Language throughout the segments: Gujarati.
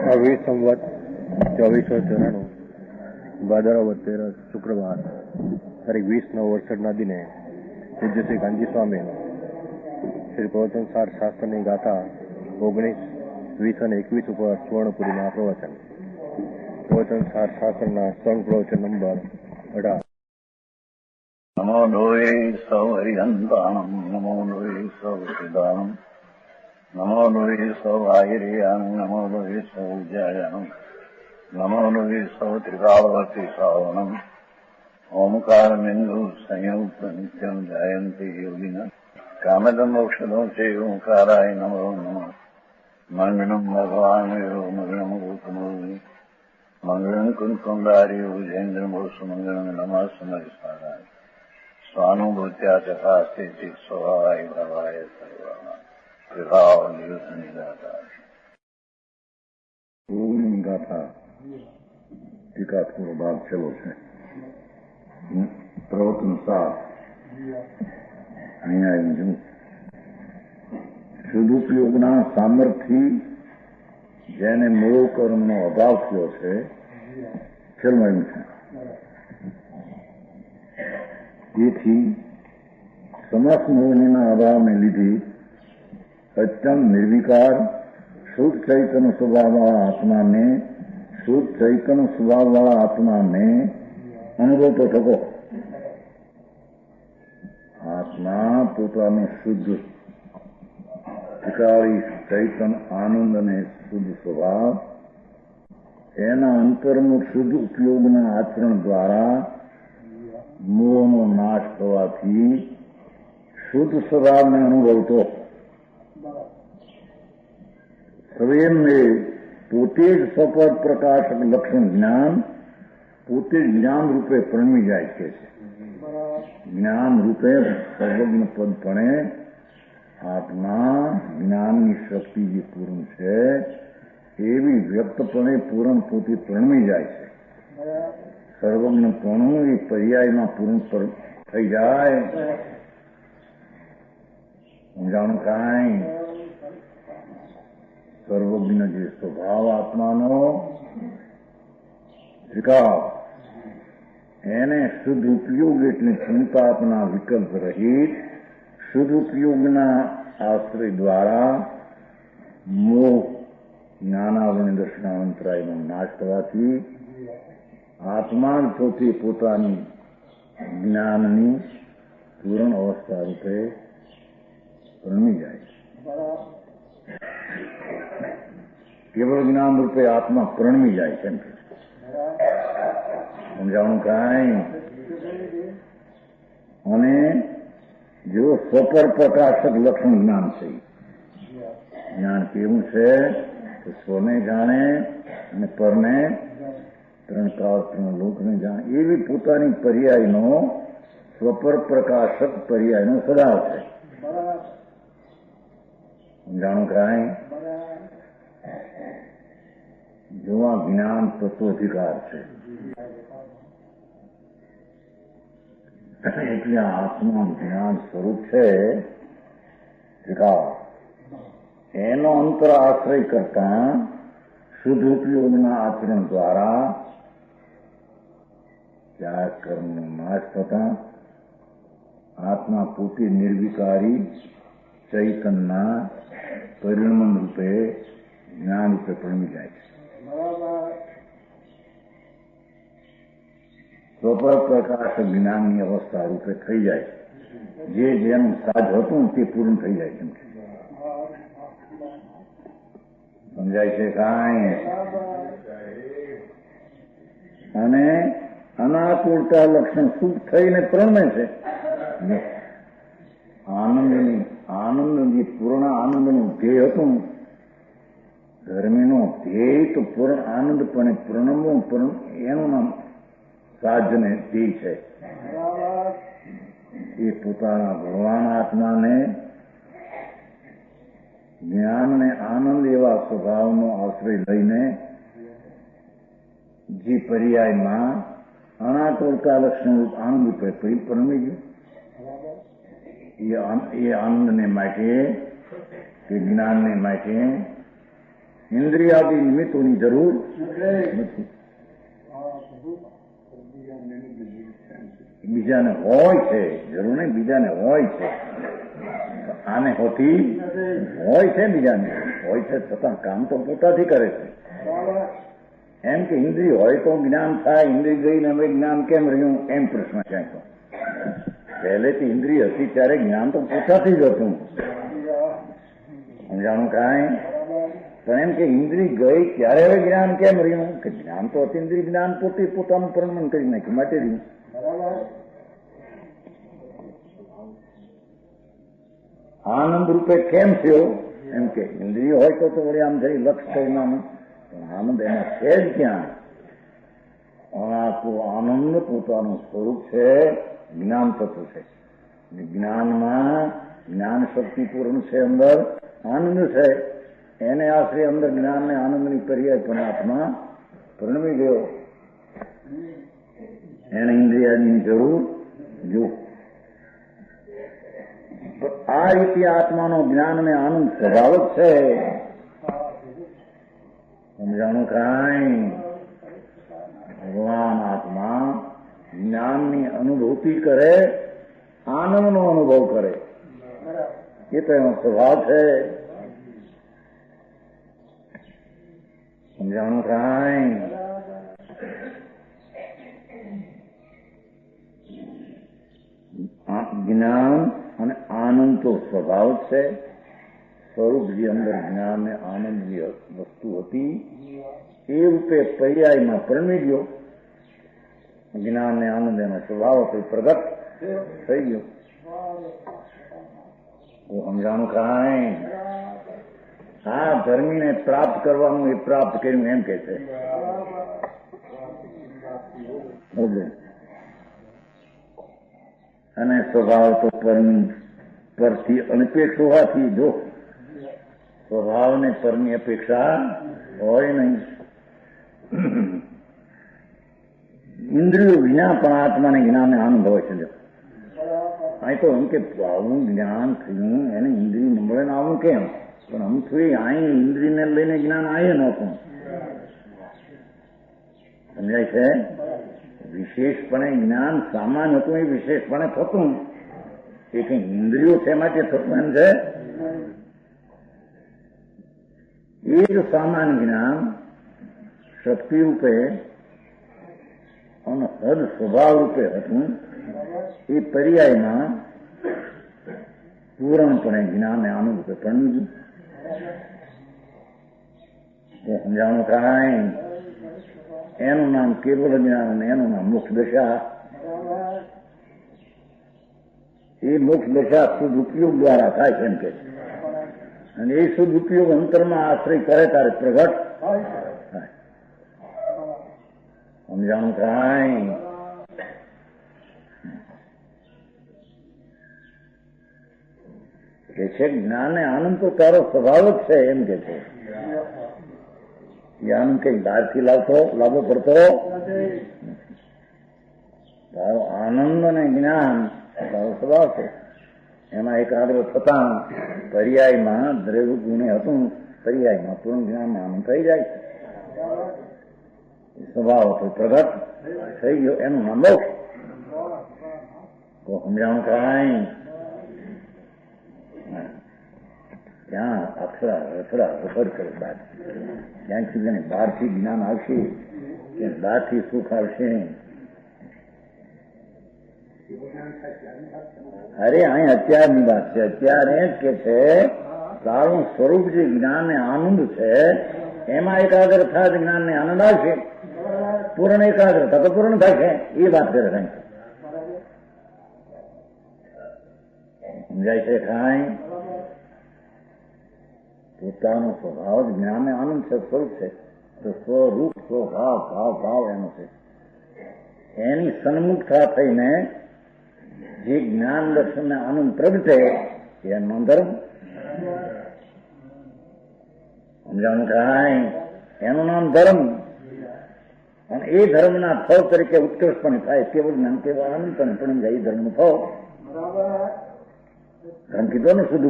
આવી સંવત 2494 ભાદરવા 13 શુક્રવાર તારીખ 20/9/68 દિને પૂજ્ય શ્રી ગાંધી સ્વામીનું શ્રી પ્રવચનસાર શાસ્ત્રની ગાથા 19, 20 અને 21 ઉપર સુવર્ણપુરીમાં પ્રવચન. પ્રવચનસાર શાસ્ત્રના સંઘ પ્રવચન નંબર 18. નમો લોહે સૌ હરિહંતાણમ, નમો લોહે સૌ સિદ્ધાણમ, નમો લોહે સૌ આયર્યાણમ, નમો લોહે સૌ ઉજ્જાયાણમ, નમો લોહે સૌ ત્રિકાળવતી શ્રાવણમ, ઓમકારમિંદુ સંયુક્ત નિત્યમ જાયંતી યોગિના કામદમ મોક્ષદો છે ઓંકારાય નમો નમઃ. મંગળમ ભગવાન મંગળમ ગૌતમોની મંગળમ કુંકુંડારી વિજેન્દ્રમોષ મંગળમ નમઃ સમયસ્મરાય સ્વાનુભૂત્યા ચકાસ્તે સ્વભાવાય ભવાય સર્વા વિભાવ નિયુદ્ધની ગાથા. પૂર્ણ ગાથા ટીકા થોડો ભાગ છેલ્લો છે. પ્રવચન સાર અહીંયા આવ્યું સદુપયોગના સામર્થ્ય જેને મૂળ કર્મનો અભાવ થયો છે છેલ્લું આવ્યું છે. તેથી સમસ્ત મોહનીના અભાવને લીધે અત્યંત નિર્વિકાર શુદ્ધ ચૈતન્ય સ્વભાવવાળા આત્માને અનુભવતો થતો. આત્મા પોતાનો શુદ્ધ ત્રિકાળી ચૈતન્ય આનંદ અને શુદ્ધ સ્વભાવ એના અંતરનું શુદ્ધ ઉપયોગના આચરણ દ્વારા મોહનો નાશ થવાથી શુદ્ધ સ્વભાવને અનુભવતો. સર્વેને પોતે જ સપદ પ્રકાશક લક્ષણ જ્ઞાન પોતે જ્ઞાન રૂપે પ્રણમી જાય છે. જ્ઞાન રૂપે સર્વજ્ઞ પદપણે આત્મા જ્ઞાનની શક્તિ જે પૂર્ણ છે એવી વ્યક્તપણે પૂર્ણ પોતે પ્રણમી જાય છે. સર્વજ્ઞપણું એ પર્યાયમાં પૂર્ણ થઈ જાય. સમજાણું કાંઈ? સર્વજ્ઞ જે સ્વભાવ આત્માનો વિકાસ એને શુદ્ધ ઉપયોગ એટલે ચિંતાપના વિકલ્પ રહિત શુદ્ધ ઉપયોગના આશ્રય દ્વારા મોહ જ્ઞાનાવરણ દર્શનાવંતરાયનો નાશ થવાથી આત્મા પોતે પોતાની જ્ઞાનની પૂર્ણ અવસ્થા રૂપે પ્રણમી જાય છે. કેવળ જ્ઞાન રૂપે આત્મા પ્રણમી જાય છે. સમજાવવાનું કાંઈ? અને જો સ્વપર પ્રકાશક લક્ષણ જ્ઞાન છે. જ્ઞાન કેવું છે કે સ્વને જાણે અને પરને ત્રણ કાળ ત્રણ લોકને જાણે એવી પોતાની પર્યાયનો સ્વપર પ્રકાશક પર્યાયનો સ્વભાવ છે. સમજાણું કાંઈ? જોવા જ્ઞાન તત્વધિકાર છે એટલે આત્મા જ્ઞાન સ્વરૂપ છે વિકાસ એનો અંતર આશ્રય કરતા શુદ્ધ ઉપયોગના આચરણ દ્વારા ત્યાં કર્મનો નાશ થતા આત્મા પોતે નિર્વિકારી ચૈતનના પરિણમન રૂપે જ્ઞાન રૂપે પ્રણમી જાય છે. સ્વપર પ્રકાશ જ્ઞાનની અવસ્થા રૂપે થઈ જાય છે. જે જેનું સાજ હતું તે પૂર્ણ થઈ જાય છે. સમજાય છે કાંઈ? અને અનાકુળતા લક્ષણ સુખ થઈને પ્રણમે છે. આનંદ જે પૂર્ણ આનંદનું ધ્યેય હતું ધર્મીનો ધ્યેય તો પૂર્ણ આનંદપણે પ્રણમવું એનું નામ સાધને ધ્યેય છે. એ પોતાના ભગવાન આત્માને જ્ઞાન ને આનંદ એવા સ્વભાવનો આશ્રય લઈને જે પર્યાયમાં અનાકુળતા લક્ષણ આનંદ રૂપે પ્રણમી ગયું એ આનંદને માટે કે જ્ઞાનને માટે ઇન્દ્રિયાદી નિમિત્તોની જરૂર નથી. બીજાને હોય છે, જરૂર નહીં, બીજાને હોય છે. આને હોતી હોય છે, બીજાને હોય છે, છતાં કામ તો પોતાથી કરે છે. એમ કે ઇન્દ્રિય હોય તો જ્ઞાન થાય, ઇન્દ્રિય ગઈને હવે જ્ઞાન કેમ રહ્યું એમ પ્રશ્ન ક્યાંક તો. પહેલેથી ઇન્દ્રિય હતી ત્યારે જ્ઞાન તો પોતાથી જ હતું. સમજાણું કાંઈ? પણ એમ કે ઇન્દ્રિય ગઈ ત્યારે હવે જ્ઞાન કેમ રહ્યું કે જ્ઞાન તો અતિન્દ્રિય જ્ઞાન પોતે પોતાનું પ્રમાણ કરી નાખ્યું માટે રહ્યું. આનંદ રૂપે કેમ થયો એમ કે ઇન્દ્રિય હોય તો વળી આમ જઈ લક્ષ કરીને પણ આનંદ એમાં છે જ ક્યાં? આનંદ પોતાનું સ્વરૂપ છે, જ્ઞાન તત્વ છે. જ્ઞાનમાં જ્ઞાન શક્તિ પૂર્ણ છે, અંદર આનંદ છે. એને આશરે અંદર જ્ઞાન ને આનંદની પર્યાય પણ આત્મા પરણવી ગયો. એને ઇન્દ્રિયાની જરૂર જો આ રીતે આત્માનો જ્ઞાન અને આનંદ સ્વભાવ જ છે. સમજાણું કાંઈ? ભગવાન આત્મા જ્ઞાનની અનુભૂતિ કરે, આનંદનો અનુભવ કરે, એ તો એનો સ્વભાવ છે. સમજાણું કાંઈ? જ્ઞાન અને આનંદ તો સ્વભાવ છે. સ્વરૂપ જે અંદર જ્ઞાન ને આનંદની વસ્તુ હતી એ રૂપે પર્યાયમાં પરમી ગયો. જ્ઞાન ને આનંદ એનો સ્વભાવ હતો, પ્રગટ થઈ ગયો. સમજાણું કાંઈ? આ ધર્મીને પ્રાપ્ત કરવાનું એ પ્રાપ્ત કર્યું એમ કે છે. અને સ્વભાવ તો પરથી અનપેક્ષ હોવાથી જો સ્વભાવને પરની અપેક્ષા હોય નહીં. ઇન્દ્રિયો વિના પણ આત્માને જ્ઞાન આનંદ હોય છે. અહીં તો એમ કે આવું જ્ઞાન થયું એને ઇન્દ્રિય ન મળે ને આવું કેમ? પણ આમ થયું અહીં ઇન્દ્રિયને લઈને જ્ઞાન આયે નહોતું. સમજાય છે? વિશેષપણે જ્ઞાન સામાન્ય હતું એ વિશેષપણે થતું. એ કઈ ઇન્દ્રિયો છે માટે થતું એમ છે. એ જ સામાન્ય જ્ઞાન શક્તિ રૂપે અને હદ સ્વભાવ રૂપે હતું એ પર્યાયમાં પૂર્ણપણે જ્ઞાન ને આનંદ રૂપે પરણ્યું. સમજાણું કાંઈ? એનું નામ કેવલ જ્ઞાન અને એનું નામ મોક્ષ દશા. એ મોક્ષ દશા શુદ્ધ ઉપયોગ દ્વારા થાય છે એમ કે છે. અને એ શુદ્ધ ઉપયોગ અંતરમાં આશ્રય કરે ત્યારે પ્રગટ થાય. સમજાણું કાંઈ? કે છે જ્ઞાન ને આનંદ તો તારો સ્વભાવ જ છે એમ કે છે. જ્ઞાન કઈ બહારથી લાવવો પડતો તારો આનંદ અને જ્ઞાન તારો સ્વભાવ છે. એમાં એકાગ્ર થતા પર્યાયમાં દ્રવ્ય ગુણે હતું, પર્યાયમાં પૂર્ણ જ્ઞાન આનંદ થઈ જાય છે. સ્વભાવ હતો પ્રગટ થઈ ગયો, એનું નામ મોક્ષ. તો સમજાણું કાંઈ? ત્યાં અક્ષરા રખડા રખડ કરે બાદ ક્યાંક સુધી બહારથી જ્ઞાન આવશે કે બહારથી સુખ આવશે. અરે અહીં અત્યારની વાત છે. અત્યારે જ કે છે તારું સ્વરૂપ જે જ્ઞાન ને આનંદ છે એમાં એકાગ્ર થાય જ્ઞાન ને આનંદ આવશે. પૂર્ણ એકાગ્રતા તો પૂર્ણ થશે એ વાત કરે કઈ. સમજાય છે કાંઈ? પોતાનો સ્વભાવ જ્ઞાન ને આનંદ છે, સ્વરૂપ છે. તો સ્વરૂપ સ્વભાવ ભાવ ભાવ એનો છે. એની સન્મુખતા થઈને જે જ્ઞાન દર્શન ને આનંદ પ્રગટે એનું ધર્મ. સમજાણું કાંઈ? એનું નામ ધર્મ. અને એ ધર્મના ફળ તરીકે ઉત્કર્ષપણે થાય કેવળ જ્ઞાન કેવળ આનંદ પણ જાય એ ધર્મનું ફળ. ધર્મ કીધો ને શુદ્ધ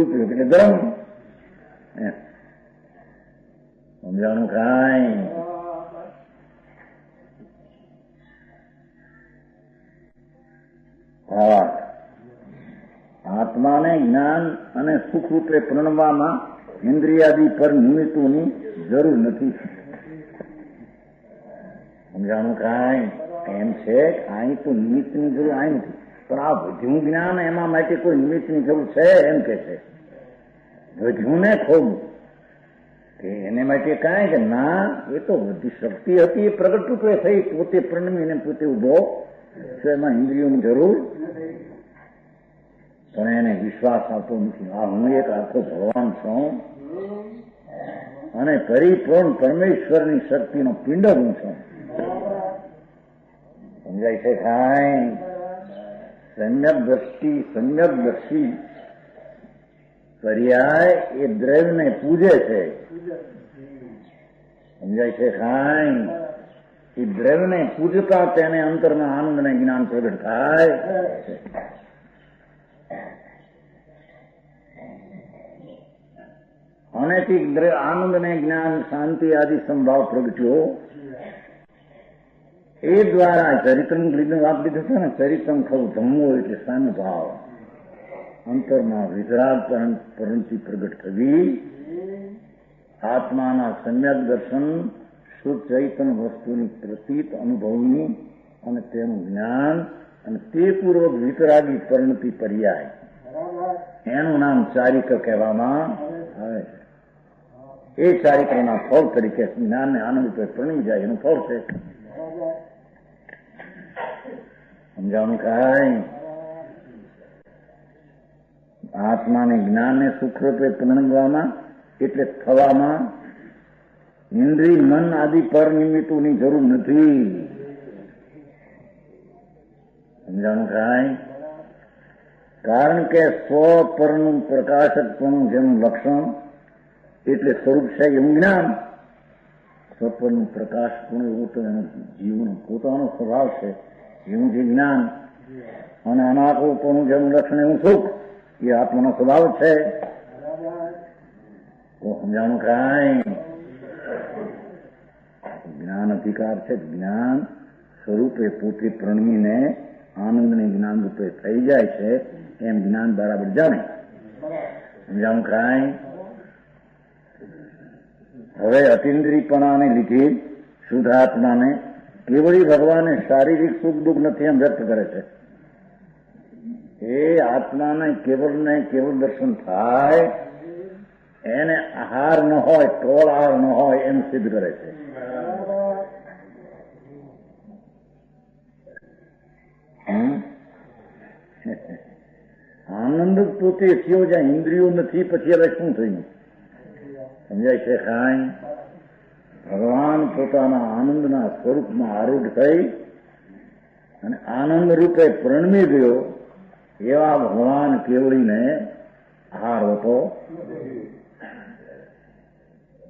ઉપયોગ એટલે ધર્મ. સમજાણું કાંઈ? હા, આત્માને જ્ઞાન અને સુખ રૂપે પ્રણવામાં ઇન્દ્રિયાદિ પર નિમિત્તોની જરૂર નથી. સમજાણું કાંઈ? એમ છે અહીં તો નિમિત્તની જરૂર અહીં નથી, પણ આ વધ્યું જ્ઞાન એમાં માટે કોઈ નિમિત્તની જરૂર છે એમ કે છે. વધ્યું ને ખોવું કે એને માટે કાંઈ કે ના, એ તો બધી શક્તિ હતી એ પ્રગટ રૂપે થઈ, પોતે પ્રણમીને પોતે ઉભો તો એમાં ઇન્દ્રિયોની જરૂર, પણ એને વિશ્વાસ આવતો નથી. આ હું એક આખો ભગવાન છું અને પરિપૂર્ણ પરમેશ્વરની શક્તિનો પિંડ હું છું. સમજાય છે કાંઈ? સમ્યક દ્રષ્ટિ પર્યાય એ દ્રવ્યને પૂજે છે. સમજાય છે કાંઈ? એ દ્રવ્યને પૂજતા તેને અંતરના આનંદને જ્ઞાન પ્રગટ થાય. અને તે આનંદને જ્ઞાન શાંતિ આદિ સંભાવ પ્રગટ્યો એ દ્વારા ચરિત્રનું લીધું આપ લીધું છે ને, ચરિત્રમ ખરું ધમવો એટલે સાનુભાવ, અંતરમાં વિતરાગ પરંતિ પ્રગટ થવી, આત્માના સમ્યક દર્શન, શુદ્ધ ચૈતન્ય વસ્તુની પ્રતીત અનુભવની અને તેનું જ્ઞાન અને તે પૂર્વક વિતરાગી પરિણતિ પર્યાય, એનું નામ ચારિત્ર કહેવામાં આવે છે. એ ચારિત્રના ફળ તરીકે જ્ઞાનને આનંદ રૂપે પરણી જાય એનું ફળ છે. સમજાવવાનું કાંઈ? આત્માને જ્ઞાનને સુખરૂપે પરણવામાં એટલે થવામાં ઇન્દ્રિય મન આદિ પર નિમિત્તોની જરૂર નથી. સમજાણું કાંઈ? કારણ કે સ્વ પરનું પ્રકાશકત્વનું જેનું લક્ષણ એટલે સ્વરૂપ છે એવું જ્ઞાન, સ્વપરનું પ્રકાશપણું એવું તો એનો જીવનો પોતાનો સ્વભાવ છે એવું જે જ્ઞાન, અને અનાત્મપણું જેનું લક્ષણ એવું સુખ એ આત્માનો સ્વભાવ છે. તો સમજાણું કાંઈ? જ્ઞાન અધિકાર છે. જ્ઞાન સ્વરૂપે પોતે પ્રણમીને આનંદને જ્ઞાન રૂપે થઈ જાય છે એમ જ્ઞાન બરાબર જાણે. સમજાણું કાંઈ? હવે અતિન્દ્રિયપણાને લીધે શુદ્ધાત્માને કેવળી ભગવાને શારીરિક સુખ દુઃખ નથી એમ વ્યક્ત કરે છે. એ આત્માને કેવળ દર્શન થાય, એને આહાર ન હોય, ટોળ આહાર ન હોય એમ સિદ્ધ કરે છે. આનંદ પોતે થયો જ્યાં ઇન્દ્રિયો નથી, પછી હવે શું થયું? સમજાય છે કાંઈ? ભગવાન પોતાના આનંદના સ્વરૂપમાં આરૂઢ થઈ અને આનંદ રૂપે પ્રણમી ગયો એવા ભગવાન કેવળીને આહાર હોતો,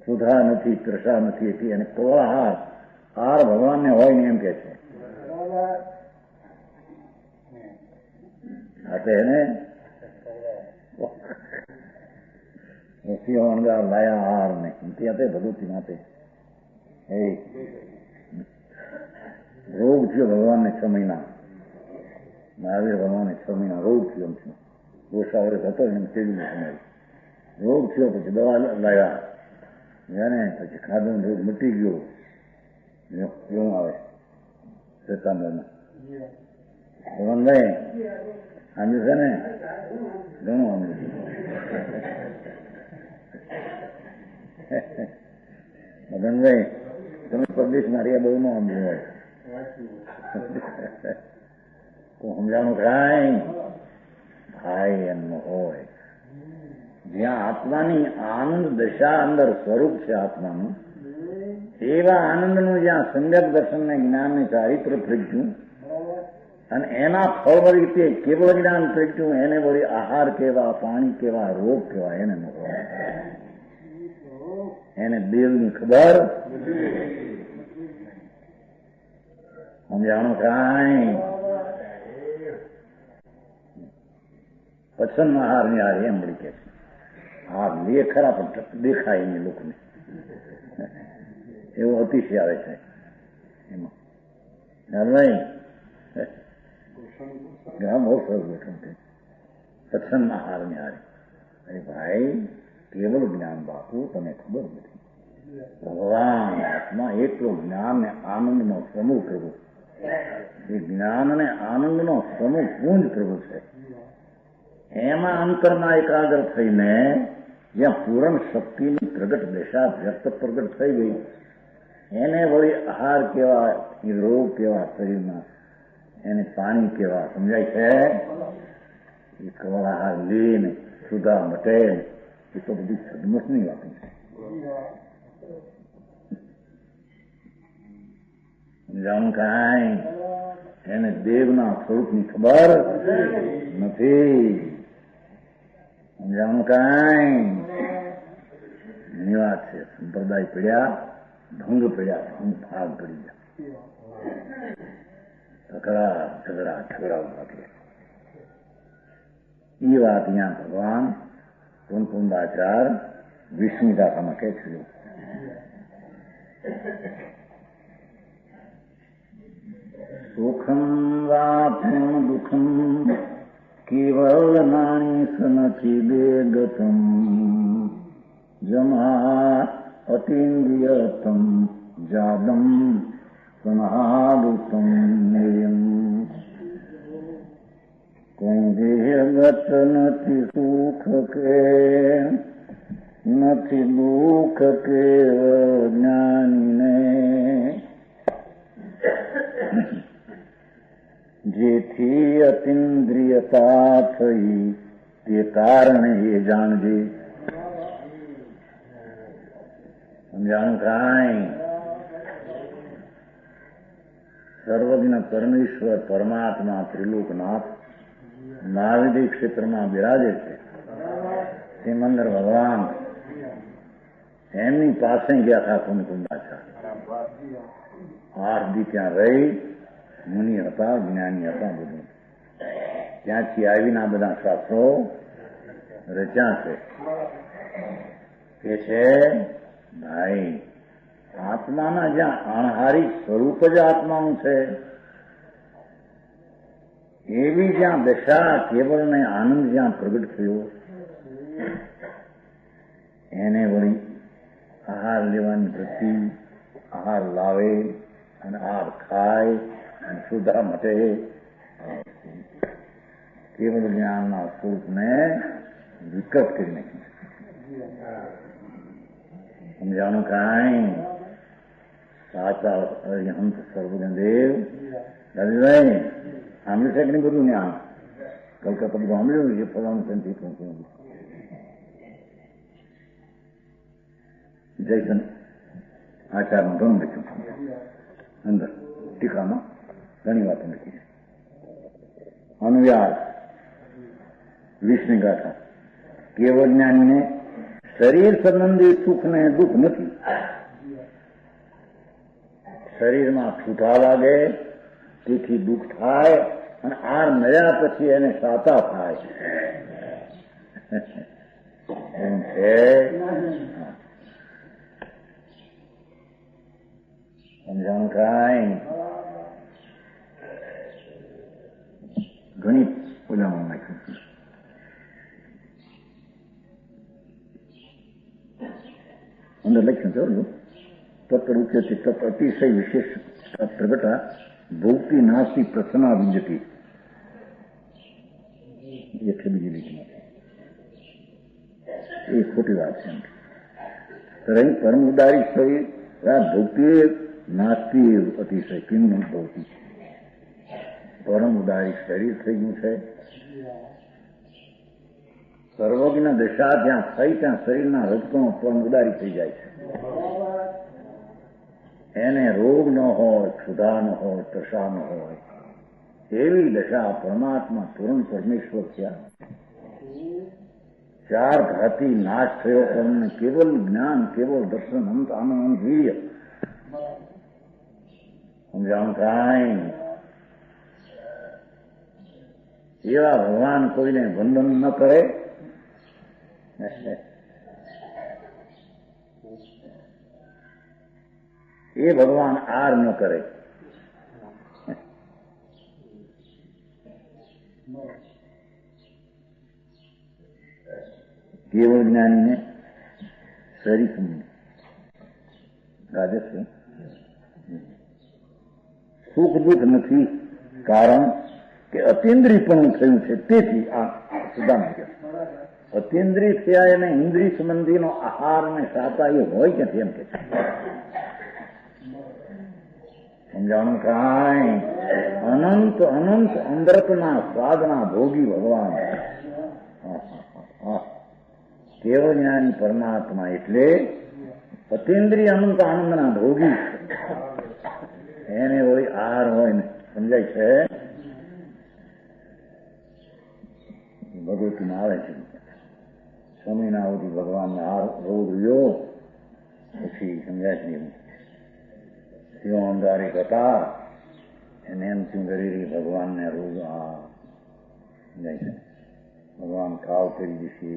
સુધા નથી, ત્રષા નથી હતી, અને કોળા આહાર ભગવાનને હોય ને એમ કે છે. એને અણગાર લાયા આહાર ને ત્યાં તે ભગવતી નાતે રોગ થયો ભગવાનને 6 મહિના, મહાવીર ભગવાનને 6 મહિના રોગ થયો. એમ થયું દોષા વર્ષ હતો એમ તેવી સમય રોગ થયો, પછી દવા લાવ્યા ને પછી ખાધો, રોગ મટી ગયો. એવું આવે શ્વેતાંબરમાં ભગવાનભાઈ આમ છે ને ઘણું આમ મદનભાઈ તમે પરદેશમાં રહ્યા બહુ ન સમજ્યું હોય તો સમજાણું કાંઈ? ભાઈ એમનો હોય જ્યાં આત્માની આનંદ દશા અંદર સ્વરૂપ છે આત્માનું, એવા આનંદનું જ્યાં સમ્યક દર્શનને જ્ઞાનને ચારિત્ર પ્રજ્ઞું અને એના ફળ રીતે કેવળ જ્ઞાન પ્રગટ્યું, એને વળી આહાર કેવા, પાણી કેવા, રોગ કેવા એને ન હોય. એને દેવની ખબર સમજાણું કાંઈ? પસંદ આહાર ની હાર એમ વળી કે છે. હાર લે ખરા પણ દેખાય નહીં લોકોને. એવો અતિશય આવે છે એમાં. નહીં ઘણા બહુ સરસ ગોઠવણ છે સત્સંગના હારની હારે. અરે ભાઈ કેવલ જ્ઞાન બાપુ તને ખબર નથી. ભગવાન આત્મા એટલો જ્ઞાન ને આનંદનો સમૂહ પ્રભુ. એ જ્ઞાન અને આનંદનો સમૂહ પૂંજ પ્રભુ છે. એમાં અંતરમાં એકાગ્ર થઈને જ્યાં પૂરણ શક્તિની પ્રગટ દશા વ્યક્ત પ્રગટ થઈ ગઈ એને વળી આહાર કેવા રોગ કેવા શરીરમાં એને પાણી કેવા સમજાય છે. એ કવળ આહાર લઈને સુધા મટે એ તો બધી સદમતની વાતો છે. સમજાણું કાંઈ એને દેવના સ્વરૂપની ખબર નથી. સમજાણું કાંઈ એની વાત છે. સંપ્રદાય પડ્યા ભંગ પડ્યા ભંગ ભાગ પડી ગયા ઠગડા લાગે. એ વાત અહીંયા ભગવાન કુંદાચાર વિષ્ણુ દાસામાં કહે છે. સુખમ વાપમ દુઃખમ કેવલ નાણી સનથી દેગતમ જમા અતિન્દ્રિયતમ જાદમ સનાદુતમ નિયમ. કોઈ દેહગત નથી સુખ કે નથી દુઃખ કે જ્ઞાનીને જેથી અતિન્દ્રિયતા થઈ તે કારણે એ જાણજે. સમજાણું કાંઈ સર્વજ્ઞ પરમેશ્વર પરમાત્મા ત્રિલોકનાથ મહાવિધિ ક્ષેત્રમાં બિરાજે છે. સિમંદર ભગવાન એમની પાસે ગયા હતા કુંદાચાર. 8 દી ત્યાં રહી મુનિ હતા જ્ઞાની હતા બધું. ત્યાંથી આવીને આ બધા શાસ્ત્રો રચ્યા છે. કે છે ભાઈ આત્માના જ્યાં અણહારી સ્વરૂપ જ આત્માનું છે એવી જ્યાં દશા કેવળ ને આનંદ જ્યાં પ્રગટ થયો એને વળી આહાર લેવાની વૃત્તિ આહાર લાવે અને આહાર ખાય અને સુધા મટે. કેવળ જ્ઞાનના સ્વરૂપને વિકૃત કરી નાખ્યું. સમજાણું કાંઈ સાચા હંત સર્વજનદેવ દાદીભાઈ સાંભળ્યું છે કે નહીં બધું ને? આ કલકત્તા બધું સાંભળ્યું છે ફલાણું સંથી જયસન આચારમાં ઘણું લખ્યું છે. અંદર ટીકામાં ઘણી વાતો લખી છે. અનુવ્યાસ વિષ્ણુ ગાથા કેવળ જ્ઞાનીને શરીર સંબંધી સુખ ને દુઃખ નથી. શરીરમાં છૂટા લાગે તેથી દુઃખ થાય અને આ મળ્યા પછી એને સાતા થાય એમ છે. સમજાણું કાંઈ ઘણી ઓલામાં નાખ્યું. અંદર લખ્યું છે તત્રૂપ્યથી તત્ અતિશય વિશેષ પ્રગટા ભોગતી નાસ્તી પ્રસન્ના વિજતી. એ છે બીજી લીટીમાં. એ ખોટી વાત છે. રહી પરમ ઉદારી શરીર ભોગતી નાસ્તી અતિશય કિમ ભોગતી. પરમ ઉદારી શરીર થઈ ગયું છે. સર્વજ્ઞ દશા જ્યાં થઈ ત્યાં શરીરના રજકણો પરમ ઉદારી થઈ જાય છે. એને રોગ ન હોય, ક્ષુધા ન હોય, તૃષા ન હોય એવી દશા પરમાત્મા પૂર્ણ પરમેશ્વર થયા. 4 ઘાતી નાશ થયો પણ કેવલ જ્ઞાન કેવલ દર્શન અંત આનંદ વીર્ય. સમજાણું કાંઈ એવા ભગવાન કોઈને વંદન ન કરે એ ભગવાન આર ન કરે. કેવળ જ્ઞાનીને સરી સમજ રાજસ્વ સુખ દુઃખ નથી, કારણ કે અતિન્દ્રિયપણું થયું છે. તેથી આ સિદ્ધાંત કે અતિન્દ્રિય થયા એને ઇન્દ્રિય સંબંધીનો આહાર અને સાતા એ હોય ક્યાંથી એમ કે છે. સમજાણું કાંઈ અનંત અનંત અમૃતના સ્વાદના ભોગી ભગવાન કેવળ જ્ઞાની પરમાત્મા એટલે અતિન્દ્રિય અનંત આનંદના ભોગી એને હોય આહાર હોય ને. સમજાય છે? ભગવતીમાં આવે છે સમયના સુધી ભગવાનને આહાર રોગ રહ્યો પછી સમજાય છે નહીં. સિંહો અંધારી હતા એને એમ ચુંદરી ભગવાનને રોગ સમજાય છે. ભગવાન ખાવ કરી જશે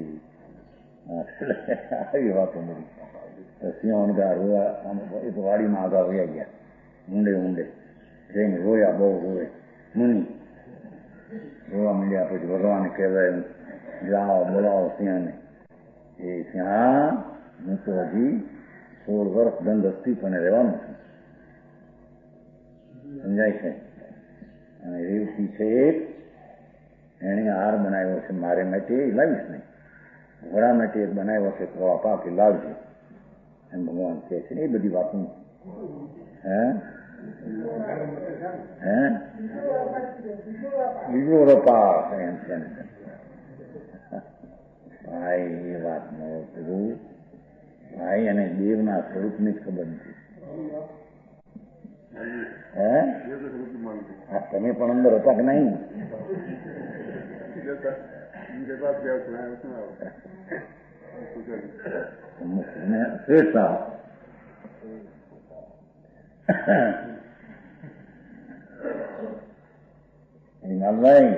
આવી વાતો મળી. સિંહો અંધાર રોવા એ તો વાડીમાં આગા વયા ગયા ઊંડે ઊંડે જઈને રોયા, બહુ રોવે. મુનિ રોવા મળ્યા. પછી ભગવાને કહેવાય જાઓ બોલાવો સિંહને. એ સિંહ હું તો હજી 16 વર્ષ દંડ હસ્તી પણ રહેવાનું છું. સમજાય છે? અને રેવતી છે એને હાર બનાવ્યો છે મારે માટે, લાવીશ નહીં. ઘોડા માટે એક બનાવ્યો છે થોડા પાક લાવજો એમ ભગવાન કહે છે. એ બધી વાતો બીજો રપા એમ છે ને ભાઈ. એ વાત ન કરું ભાઈ, અને દેવના સ્વરૂપની જ ખબર નથી. તમે પણ અંદર હતા કે નહીં? નાલભાઈ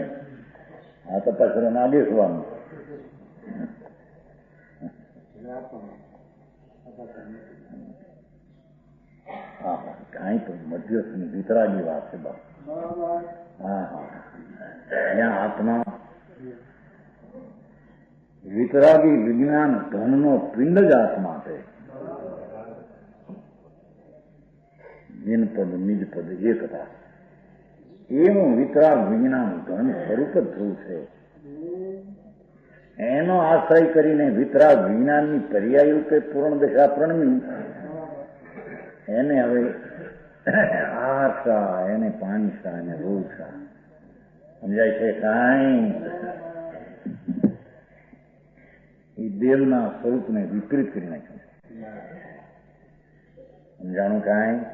આ તપાસરો નાગેશવાનું કાંઈ તો મધ્યસ્થની વિતરાગી વાત છે બાપ. ત્યાં આત્મા વિતરાગી વિજ્ઞાન ધનનો પિંડ જ આત્મા છે. જીન પદ નિજ પદ એકતા એવું વિતરાગ વિજ્ઞાન ધન સ્વરૂપ જ થયું છે. એનો આશ્રય કરીને વિતરાગ વિજ્ઞાનની પર્યાય રૂપે પૂર્ણ દશા પ્રણમી એને હવે આશા, એને પાણીશા, એને રોગશા. સમજાય છે કાંઈ? એ દેવના સ્વરૂપને વિપરીત કરી નાખ્યું છે. સમજાણું કાંઈ?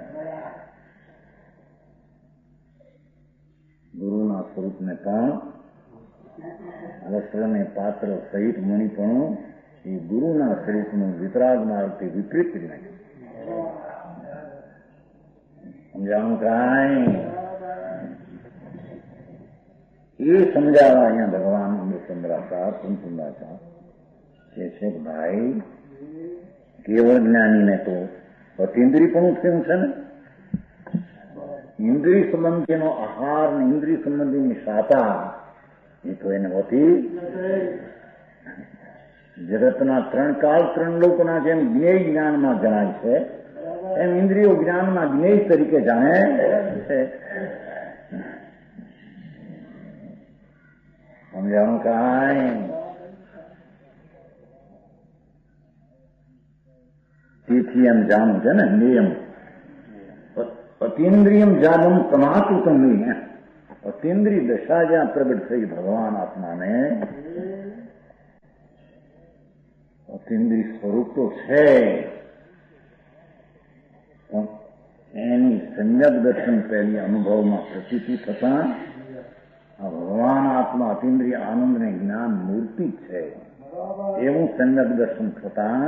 ગુરુના સ્વરૂપને પણ વસ્ત્રને પાત્ર સહિત મણિપણું એ ગુરુના સ્વરૂપનું વિતરાગ માર્ગથી વિપરીત કરી નાખ્યું. સમજાણું કાંઈ? એ સમજાવવા અહીંયા ભગવાન અમૃતચંદ્રાચાર પૂર્ણચંદ્રાચાર કે છે ભાઈ કેવળ જ્ઞાનીને તો અતિન્દ્રિયપણું થયું છે ને. ઇન્દ્રિય સંબંધીનો આહાર ને ઇન્દ્રિય સંબંધીની સાતા એ તો એને હોતી. જગતના 3 કાળ 3 લોકોના જેમ જ્ઞેય જ્ઞાનમાં જણાય છે એમ ઇન્દ્રિયો જ્ઞાનમાં જ્ઞેય તરીકે જાણે છે. સમજાણું કાંઈ? તેથી એમ જાણવું છે ને નિયમ અતિન્દ્રિયમ જાગમ કમાતું નહીં. અતિન્દ્રિય દશા જ્યાં પ્રગટ થઈ ભગવાન આત્માને અતિન્દ્રિય સ્વરૂપ તો છે પણ એની સમ્યક દર્શન પહેલી અનુભવમાં પ્રતીતિ થતા આ ભગવાન આત્મા અતિન્દ્રિય આનંદ ને જ્ઞાન મૂર્તિ છે એવું સમ્યક દર્શન થતા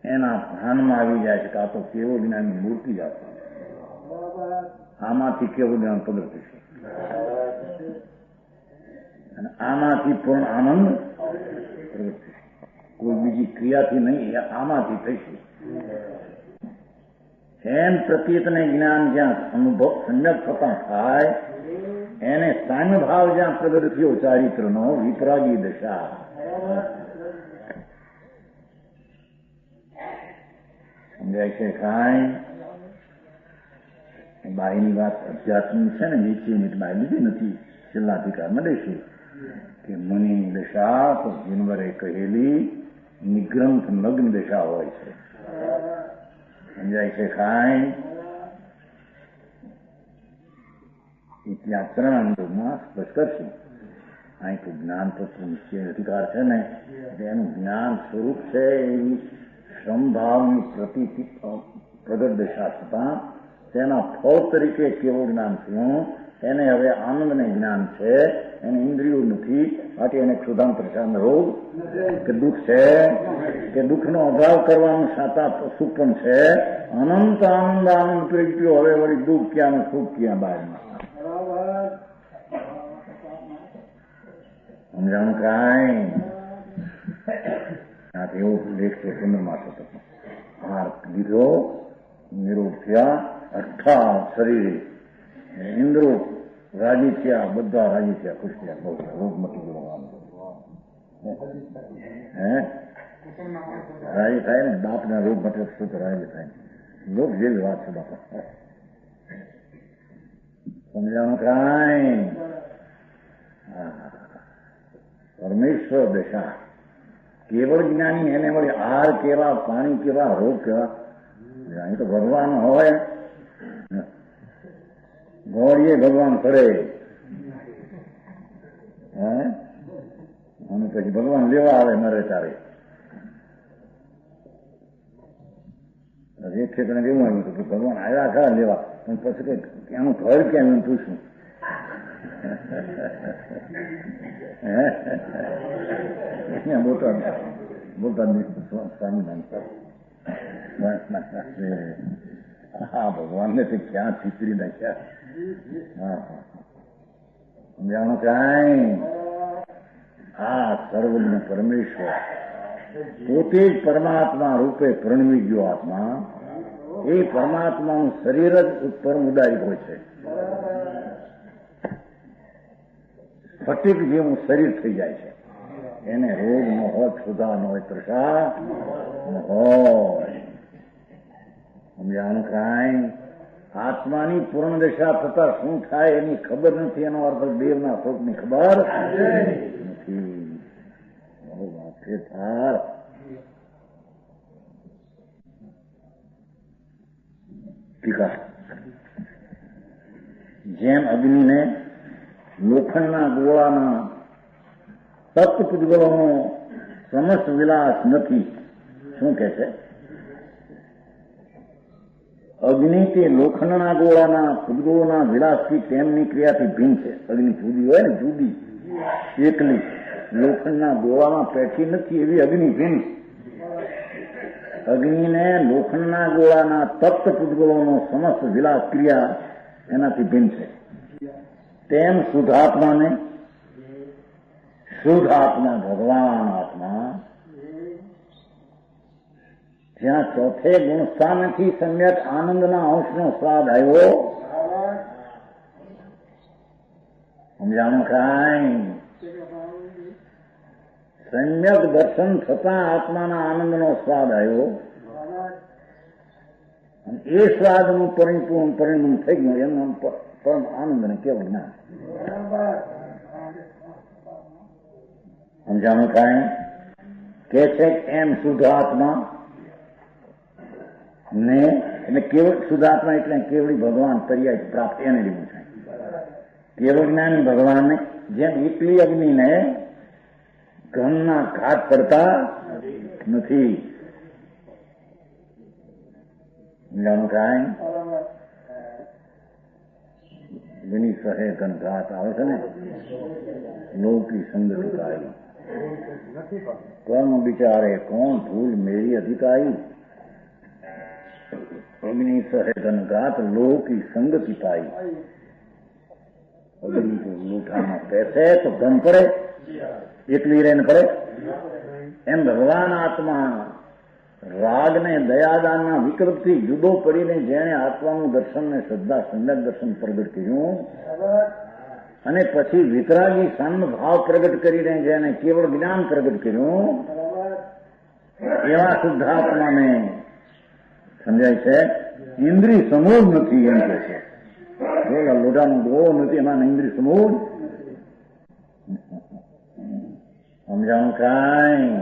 એના ભાનમાં આવી જાય છે કે આ તો કેવો જ્ઞાનની મૂર્તિ જ આત્મા. આમાંથી કેવું જ્ઞાન પ્રગટ થશે અને આમાંથી પૂર્ણ આનંદ પ્રગટ થશે. કોઈ બીજી ક્રિયાથી નહીં, આમાંથી થશે. એમ પ્રતીતને જ્ઞાન જ્યાં અનુભવ સમ્યક થતા થાય એને સામ્ય ભાવ જ્યાં પ્રગટ થયો ચારિત્રનો વિતરાગી દશા. સમજાય છે કાંઈ? બાઈની વાત અધ્યાત્મની છે ને, નીચે નીચ બાઈ લીધી નથી, છેલ્લા અધિકારમાં લઈશું કે મુનિની દશા તો જીનવરે કહેલી નિગ્રંથ નગ્ન દશા હોય છે. સમજાય છે કાંઈ? એ ત્યાં 3 અંગોમાં સ્પષ્ટ કરશું. અહીં તો જ્ઞાન તત્વ નિશ્ચય અધિકાર છે ને, એનું જ્ઞાન સ્વરૂપ છે એવી સમભાવની પ્રતિ પ્રગટ દશા થતા તેના ફળ તરીકે કેવું જ્ઞાન થયું, એને હવે આનંદને જ્ઞાન છે, એને ઇન્દ્રિયો નથી, માટે એને ક્ષુધાંતરશાન રોગ કે દુઃખ છે કે દુઃખનો અભાવ કરવાનું સાતા સુખ પણ છે. અનંત આનંદ આનંદ પ્રગટ્યો, હવે વળી દુઃખ ક્યાં સુખ ક્યાં બહારમાં. સમજાણું કાંઈ? આથી એવો લેખ છે 15મા શતકમાં. હાર દીધો, નિરોગ થયા, અઠ્ઠા શરીરે ઇન્દ્રો રાજી થયા, બધા રાજી થયા, ખુશ થયા, બહુ રોગ મટી ગયો. હે રાજી થાય ને, બાપના રોગ મટે તો રાજી થાય. લોક જેવી વાત છે બાપા. સમજાણું કાંઈ? પરમેશ્વર દશા કેવળ જ્ઞાની, એને વળી આહાર કેવા, પાણી કેવા, રોગ કેવા, અહીં તો ભગવાન હોય, ગોળીએ ભગવાન કરે, હે અને પછી ભગવાન લેવા આવે મરે તારે. એક ક્ષેત્રે એવું આવ્યું હતું કે ભગવાન આવ્યા ખરા લેવા, પણ પછી કઈ એનું ઘર કેમ એમ પૂછું. હા, ભગવાનને તે ક્યાં ચીતરી નાખ્યા. સમજાણું કાંઈ? આ સર્વજ્ઞ પરમેશ્વર પોતે જ પરમાત્મા રૂપે પ્રણવી ગયો આત્મા. એ પરમાત્માનું શરીર જ પરમ ઉદારી હોય છે. સ્ફટિક જેવું શરીર થઈ જાય છે. એને રોગ ન હોય, ક્ષુધા ન હોય, તૃષા ન હોય. સમજાણું કાંઈ? આત્માની પૂર્ણ દશા થતા શું થાય એની ખબર નથી. એનો અર્થ દેવના સ્વરૂપની ખબર નથી. બહુ વાત છે થાર. ટીકા. જેમ અગ્નિને લોખંડના ગોળાના તપ્ત પૂતગલોનો સમસ્ત વિલાસ નથી. શું કે છે? અગ્નિ તે લોખંડના ગોળાના પૂતગલોના વિલાસથી તેમની ક્રિયાથી ભિન્ન છે. અગ્નિ જુદી હોય ને, જુદી એકલી, લોખંડના ગોળામાં પેઠી નથી, એવી અગ્નિ ભિન્ન. અગ્નિને લોખંડના ગોળાના તપ્ત પૂતગલોનો સમસ્ત વિલાસ ક્રિયા એનાથી ભિન્ન છે. તેમ શુદ્ધાત્માને, શુદ્ધ આત્મા ભગવાન આત્મા જ્યાં ચોથે ગુણસ્થાનથી સમ્યક આનંદના અંશનો સ્વાદ આવ્યો. સમજાણું કાંઈ? સમ્યક દર્શન થતા આત્માના આનંદનો સ્વાદ આવ્યો અને એ સ્વાદનું પરિણામ થઈ ગયું એમનું પરમ આનંદને કેવળ જ્ઞાન. સમજાણું કાંઈ? કે છે એમ શુદ્ધ આત્મા ને એટલે કેવળ શુદ્ધાત્મા એટલે કેવળી ભગવાન પર્યાય પ્રાપ્ત એને લીધું છે. કેવળ જ્ઞાની ભગવાનને જેમ એકલી અગ્નિને ઘનના ઘાત પડતા નથી. જાણું કાંઈ? વિની સહે ઘન ઘાત આવે છે ને, લોકી સંગતિકારી કર્મ વિચારે કોણ ભૂલ મેરી અધિકારી. અગ્નિ સહે ઘન ઘાત લોકી સંગતિ પાઈ. અગ્નિ લોઠામાં પેસે તો ધન પડે, એકલી રહીને પડે. એમ ભગવાન આત્મા રાગ ને દયાદાનના વિકલ્પથી જુદો પડીને જેણે આત્માનું દર્શન ને શ્રદ્ધા સમ્યક દર્શન પ્રગટ કર્યું અને પછી વિતરાગી સામ્ય ભાવ પ્રગટ કરીને જેને કેવળ જ્ઞાન પ્રગટ કર્યું એવા શુદ્ધાત્માને સમજાય છે ઇન્દ્રિય સમૂહ નથી એમ કે છે. લોઢાનો ડોવો નથી એમાં ઇન્દ્રિય સમૂહ સમજાણું કાંઈ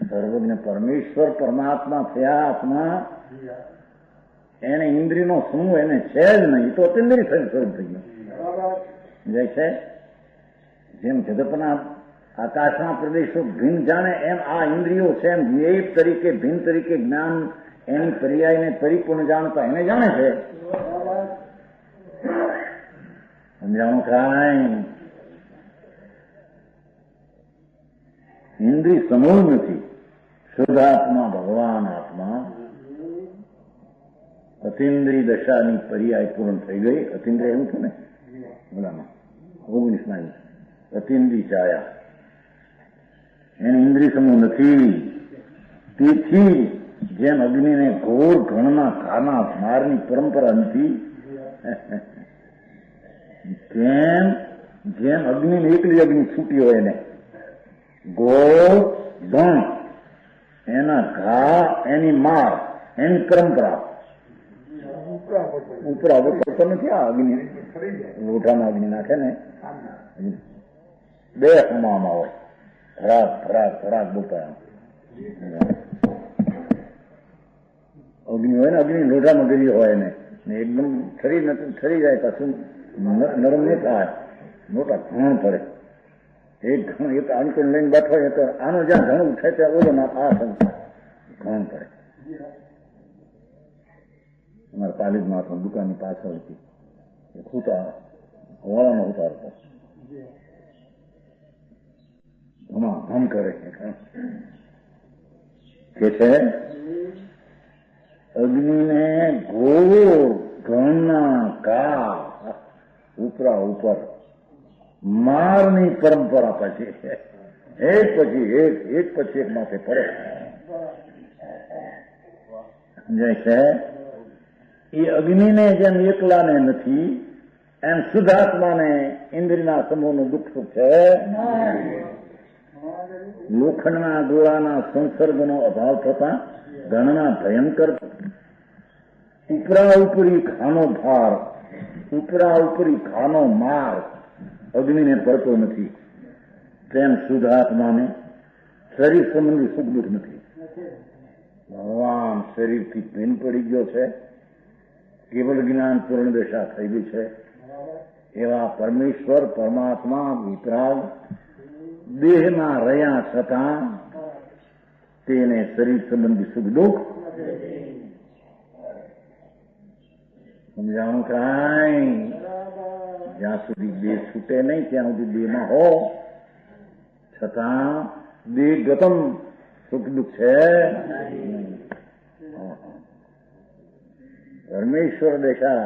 સર્વજ્ઞ પરમેશ્વર પરમાત્મા થયા આત્મા એને ઇન્દ્રિયનો સમૂહ એને છે જ નહીં, તો અતિન્દ્રિય સ્વરૂપ થઈ ગયું. સમજાય છે જેમ જગતના આકાશના પ્રદેશો ભિન્ન જાણે એમ આ ઇન્દ્રિયો છે એમ એક તરીકે ભિન્ન તરીકે જ્ઞાન એની પર્યાયને પરિપૂર્ણ જાણતા એને જાણે છે. સમજાણું કાંઈ ઇન્દ્રિય સમૂહ નથી. શુદ્ધાત્મા ભગવાન આત્મા અતિન્દ્રિય દશાની પર્યાય પૂર્ણ થઈ ગઈ. અતિન્દ્રિય એવું છે ને બોલામાં 19 અતિન્દ્રિય ચાયા એને ઇન્દ્રિય સમૂહ નથી. તેથી જેમ અગ્નિને ઘોર ઘણના ખાના મારની પરંપરા નથી જેમ અગ્નિને એકલી અગ્નિ છૂટી હોય એને ગોળ ધણ એના ઘા એની માર એની પરંપરા ઉપરા તો નથી. આ અગ્નિ લોઢામાં અગ્નિ નાખે ને બે સમામાં હોય ફરાક ફરાક ફરાક બોલતા અગ્નિ હોય ને અગ્નિ લોઢામાં ગરી હોય ને એકદમ ઠરી જાય પાછું નરમ નહીં થાય મોટા ઘણ પડે. એક ઘણ એક અંકુલ લઈને બેઠો હોય તો આનો જ્યાં ઘણ ઉઠે ત્યાં ઓલો ના આ ઘણ પડે. અમારા પાલિજમાં દુકાનની પાછળ હતી ખૂતા હોળામાં ઉતારતો ઘમ કરે કે છે અગ્નિને ઘોર ઘણના કા ઉપરા ઉપર મારની પરંપરા પછી એક પછી એક પછી એક માથે પડે. સમજાય છે એ અગ્નિને જેમ એકલાને નથી એમ શુદ્ધાત્માને ઇન્દ્રિયના સમૂહનું દુઃખ સુખ છે. લોખંડના ગોળાના સંસર્ગનો અભાવ થતા ઘણના ભયંકર ઉપરા ઉપરી ખાનો ભાર ઉપરા ઉપરી ખાનો માર અગ્નિને પડતો નથી. તેમ શુદ્ધાત્માને શરીર સંબંધી સુખ દુઃખ નથી. ભગવાન શરીરથી ભિન્ન પડી ગયો છે. કેવલ જ્ઞાન પૂર્ણ દશા થઈ ગઈ છે. એવા પરમેશ્વર પરમાત્મા વિતરાગ દેહમાં રહ્યા છતાં તેને શરીર સંબંધી સુખ દુઃખ સમજાણું કાંઈ જ્યાં સુધી દેહ છૂટે નહીં ત્યાં સુધી દેહમાં હો છતાં દેહ ગતમ સુખ દુઃખ છે. પરમેશ્વર દશા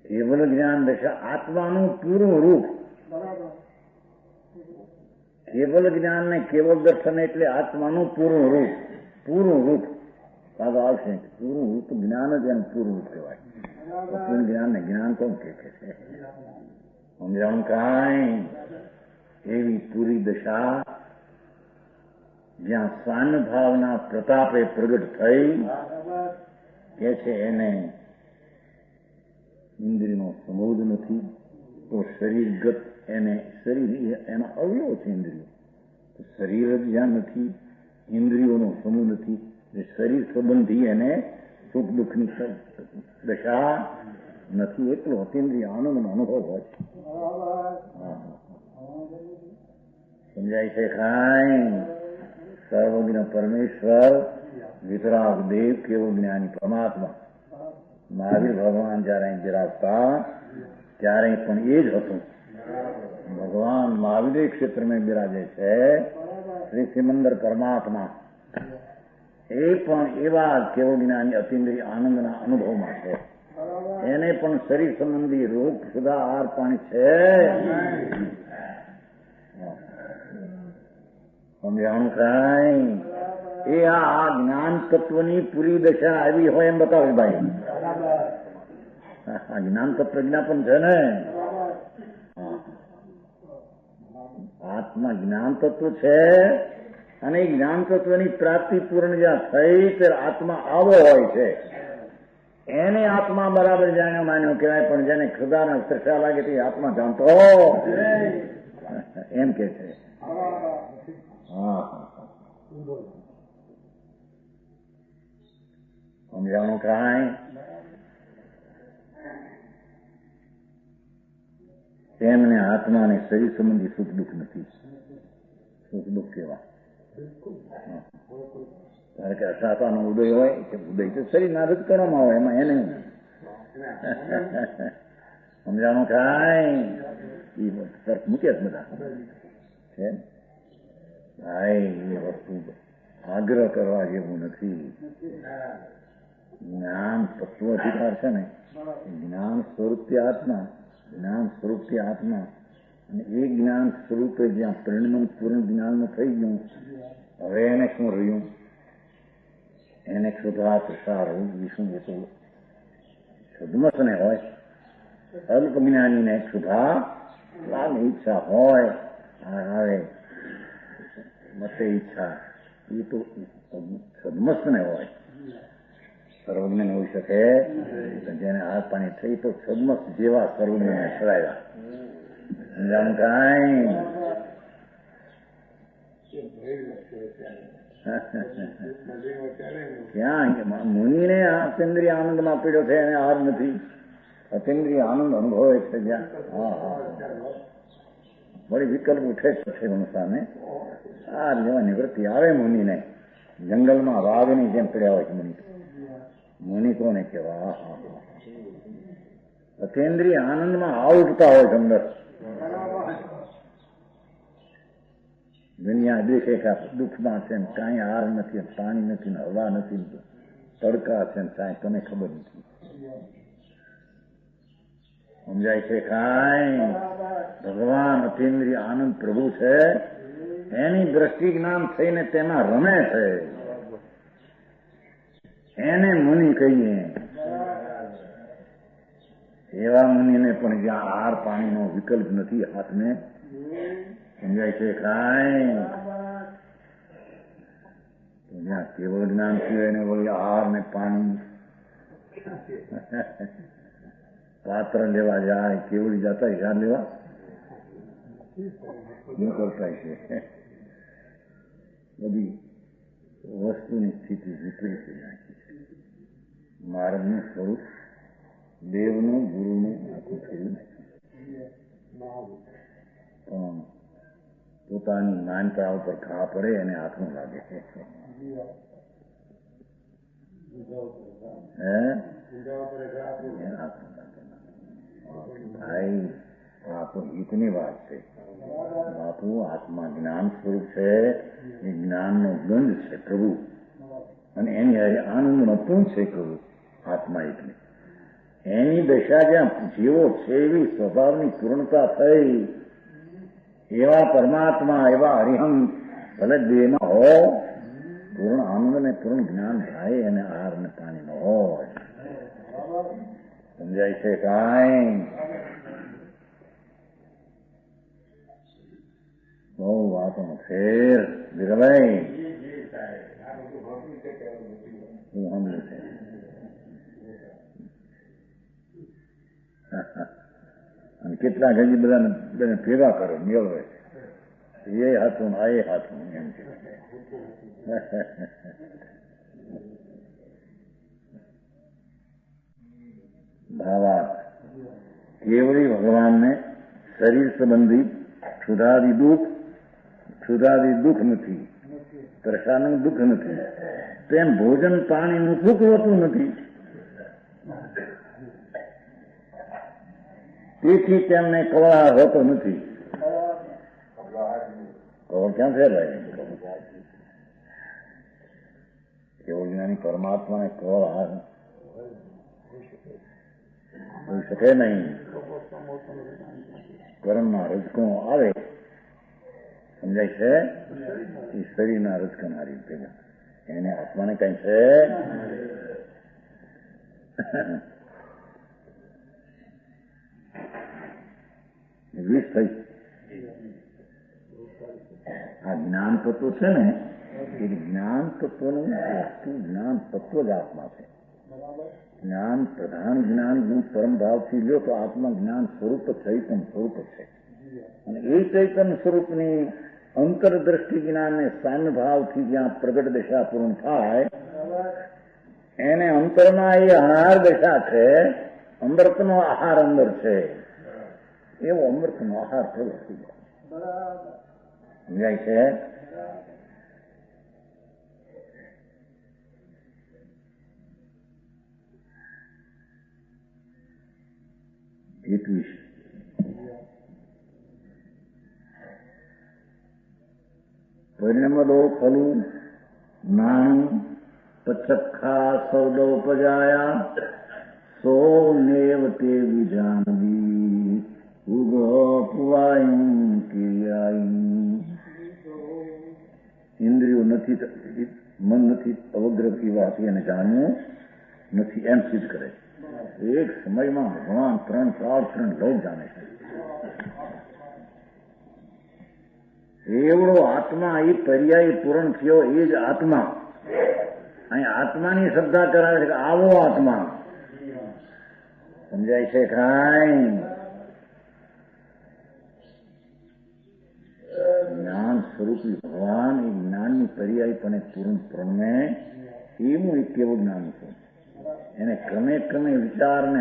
કેવલ જ્ઞાન દશા આત્માનું પૂરું રૂપ. કેવલ જ્ઞાન ને કેવલ દર્શન એટલે આત્માનું પૂરું રૂપ. પૂરું રૂપ પાછો આવશે. પૂરું રૂપ જ્ઞાન જ એનું પૂરું રૂપ કહેવાય. પૂરું જ્ઞાન ને જ્ઞાન કોણ કે છે સમજાણું કાંઈ એવી પૂરી દશા જ્યાં સામ્ય ભાવના પ્રતાપે પ્રગટ થઈ કે છે એને ઇન્દ્રિયનો સમૂહ નથી. તો શરીરગત એને શરીર એના અવયવ છે ઇન્દ્રિયો. તો શરીર જ જ્યાં નથી ઇન્દ્રિયોનો સમૂહ નથી. શરીર સંબંધી એને સુખ દુઃખની દશા નથી. એટલો અતિન્દ્રિય આનંદનો અનુભવ હોય છે. સમજાય છે કાંઈ સર્વજ્ઞ પરમેશ્વર વિતરાગ દેવ કેવો જ્ઞાની પરમાત્મા મહાવીર ભગવાન જયારે અહીં બિરાજતા ત્યારે પણ એ જ હતું. ભગવાન મહાવીર ક્ષેત્રમાં બિરાજે છે. શ્રી સિમંદર પરમાત્મા એ પણ એવા કેવો જ્ઞાની અતિન્દ્રિય આનંદના અનુભવમાં છે. એને પણ શરીર સંબંધી રોગ સુધા આહાર પાણી છે. સમજાણું કાંઈ એ આ જ્ઞાન તત્વની પૂરી દશા આવી હોય એમ બતાવે ભાઈ. આ જ્ઞાન તત્વ જ્ઞાપન છે ને. આત્મા જ્ઞાન તત્વ છે અને એ જ્ઞાન તત્વની પ્રાપ્તિ પૂર્ણ જ્યાં થઈ ત્યારે આત્મા આવો હોય છે. એને આત્મા બરાબર જાણ્યો માન્યો કહેવાય, પણ જેને ખુદાને તૃષા લાગે તે આત્મા જાણતો એમ કે છે. હા, સમજાણું કાંઈ? તેમને આત્માને શરીર સંબંધી સુખ દુઃખ નથી. સુખ દુઃખ કેવા? કારણ કે અસાતાનો ઉદય હોય કે ઉદય તો શરીરના રજકણોમાં હોય, એમાં એને સમજાણું કાંઈ? એ તર્ક મૂક્યા જ બધા છે. ભાઈ એ વસ્તુ આગ્રહ કરવા જેવું નથી. જ્ઞાન તત્વ અધિકાર છે ને, જ્ઞાન સ્વરૂપથી આત્મા, જ્ઞાન સ્વરૂપથી આત્મા, અને એ જ્ઞાન સ્વરૂપે જ્યાં પરિણમન પૂર્ણ જ્ઞાનમાં થઈ ગયું, હવે એને શું રહ્યું? એને ક્ષુધા તૃષા રોગ વિષ્ણુ એ તો સદમસને હોય. અલ્પ જ્ઞાનીને ક્ષુધા લાભ ઈચ્છા હોય, હવે મતે ઈચ્છા એ તો સદમસ્તને હોય. સર્વજ્ઞ હોઈ શકે જેને હાથ પાણી થઈ તો સદમસ્ત જેવા સર્વજ્ઞને સરાવ્યા. સમજાણું કાંઈ? ક્યાં મુનિને અતિન્દ્રિય આનંદમાં પીડ્યો છે એને હાર નથી. અતિન્દ્રિય આનંદ અનુભવે છે જ્યાં. હા હા, વળી વિકલ્પ ઉઠે છે સામે. આ જેવા નિવૃત્તિ આવે મુનિને, જંગલમાં વાઘની જેમ પડ્યા હોય છે મુનિ. મુનિ કોને કહેવા? અતિન્દ્રિય આનંદમાં આવડતા હોય છે અંદર. દુનિયા દેખે કે દુઃખમાં છે ને કાંઈ હાર નથી, પાણી નથી ને હવા નથી, તડકા છે ને કાંઈ તને ખબર નથી. સમજાય છે કાંઈ? ભગવાન અતિન્દ્રિય આનંદ પ્રભુ છે, એની દ્રષ્ટિ જ્ઞાન થઈને તેમાં રમે છે, એને મુનિ કહીએ. એવા મુનિને પણ જ્યાં આહાર પાણીનો વિકલ્પ નથી હાથને. સમજાય છે કાંઈ? જ્યાં કેવળ જ્ઞાન સિવાય ને વળી આહાર ને પાણી પાત્ર લેવા જાય, કેવડી જતા હિસાબ લેવા કરતા છે. બધી વસ્તુની સ્થિતિ વિપરીત થઈ નાખી છે. માર્ગનું સ્વરૂપ દેવનું ગુરુનું આખું થયું નાખ્યું, પણ પોતાની માનતા ઉપર ઘા પડે અને હાથમાં લાગે છે. ભાઈ આ તો હિતની વાત છે. બાપુ આત્મા જ્ઞાન સ્વરૂપ છે, એ જ્ઞાનનો ગંધ છે પ્રભુ, અને એની આનંદનો પૂર્ણ છે પ્રભુ આત્મા. એટલે એની દશા જ્યાં જેવો છે એવી સ્વભાવની પૂર્ણતા થઈ, એવા પરમાત્મા, એવા હરિહંસ ભલે દેહમાં હો, પૂર્ણ આનંદ ને પૂર્ણ જ્ઞાન થાય અને આહાર ને પાણી નો હોય. સમજાય છે કાંઈ? બહુ વાતોનો ફેર વિરભાઈ હું સમજુ છે. અને કેટલાક હજી બધાને ભેગા કરે મેળવે એ હાથું આ એ હાથું એમ કે ભાવાર્થ કેવળી ભગવાનને શરીર સંબંધી ક્ષુધાદી દુઃખ નથી, તરસાનું દુઃખ નથી, તેમ ભોજન પાણીનું સુખ હોતું નથી. તેથી તેમને કવળાટ હોતો નથી. કવળ ક્યાં છે ભાઈ? કેવળ જ્ઞાની પરમાત્માને કવળાટ હોઈ શકે નહીં. કર્મમાં રજકણો આવે, સમજાય છે? એ શરીરના રજકનારી ભેગા એને આત્માને કઈ છે? વીસ થઈ. આ જ્ઞાન તત્વ છે ને એ જ્ઞાન તત્વનું જ્ઞાન તત્વ જ આત્મા છે. જ્ઞાન પ્રધાન જ્ઞાન હું પરમ ભાવથી લ્યો તો આત્મા જ્ઞાન સ્વરૂપ ચૈતન્ય સ્વરૂપ છે. અને એ ચૈતન્ય સ્વરૂપની અંતરદ્રષ્ટિ જ્ઞાનને સામ્ય ભાવથી જ્યાં પ્રગટ દશા પૂર્ણ થાય એને અંતરમાં એ આહાર દશા છે. અમૃતનો આહાર અંદર છે એવો અમૃતનો આહાર પ્રગટ થઈ જાય. સમજાય છે? એકવીસ. પરિણમદો ખલુ નાનું પચખ્ખા સૌદોપજાયા સો નેવ તે વિજાનવી ઉગપવાયું ક્રિયાયું. ઇન્દ્રિયો નથી, મન નથી અવગ્રહ એવાથી એને જાણ્યું નથી એમ સિદ્ધ કરે. એક સમયમાં ભગવાન 3 લોક જાણે છે. એવડો આત્મા એ પર્યાય પૂરણ થયો એ જ આત્મા અહીં આત્માની શ્રદ્ધા કરાવે છે કે આવો આત્મા. સમજાય છે? કાંઈ જ્ઞાન સ્વરૂપી ભગવાન એ જ્ઞાનની પર્યાયપણે પૂર્ણ પ્રણમે એવું એક કેવું જ્ઞાન છે. એને ક્રમે ક્રમે વિચારને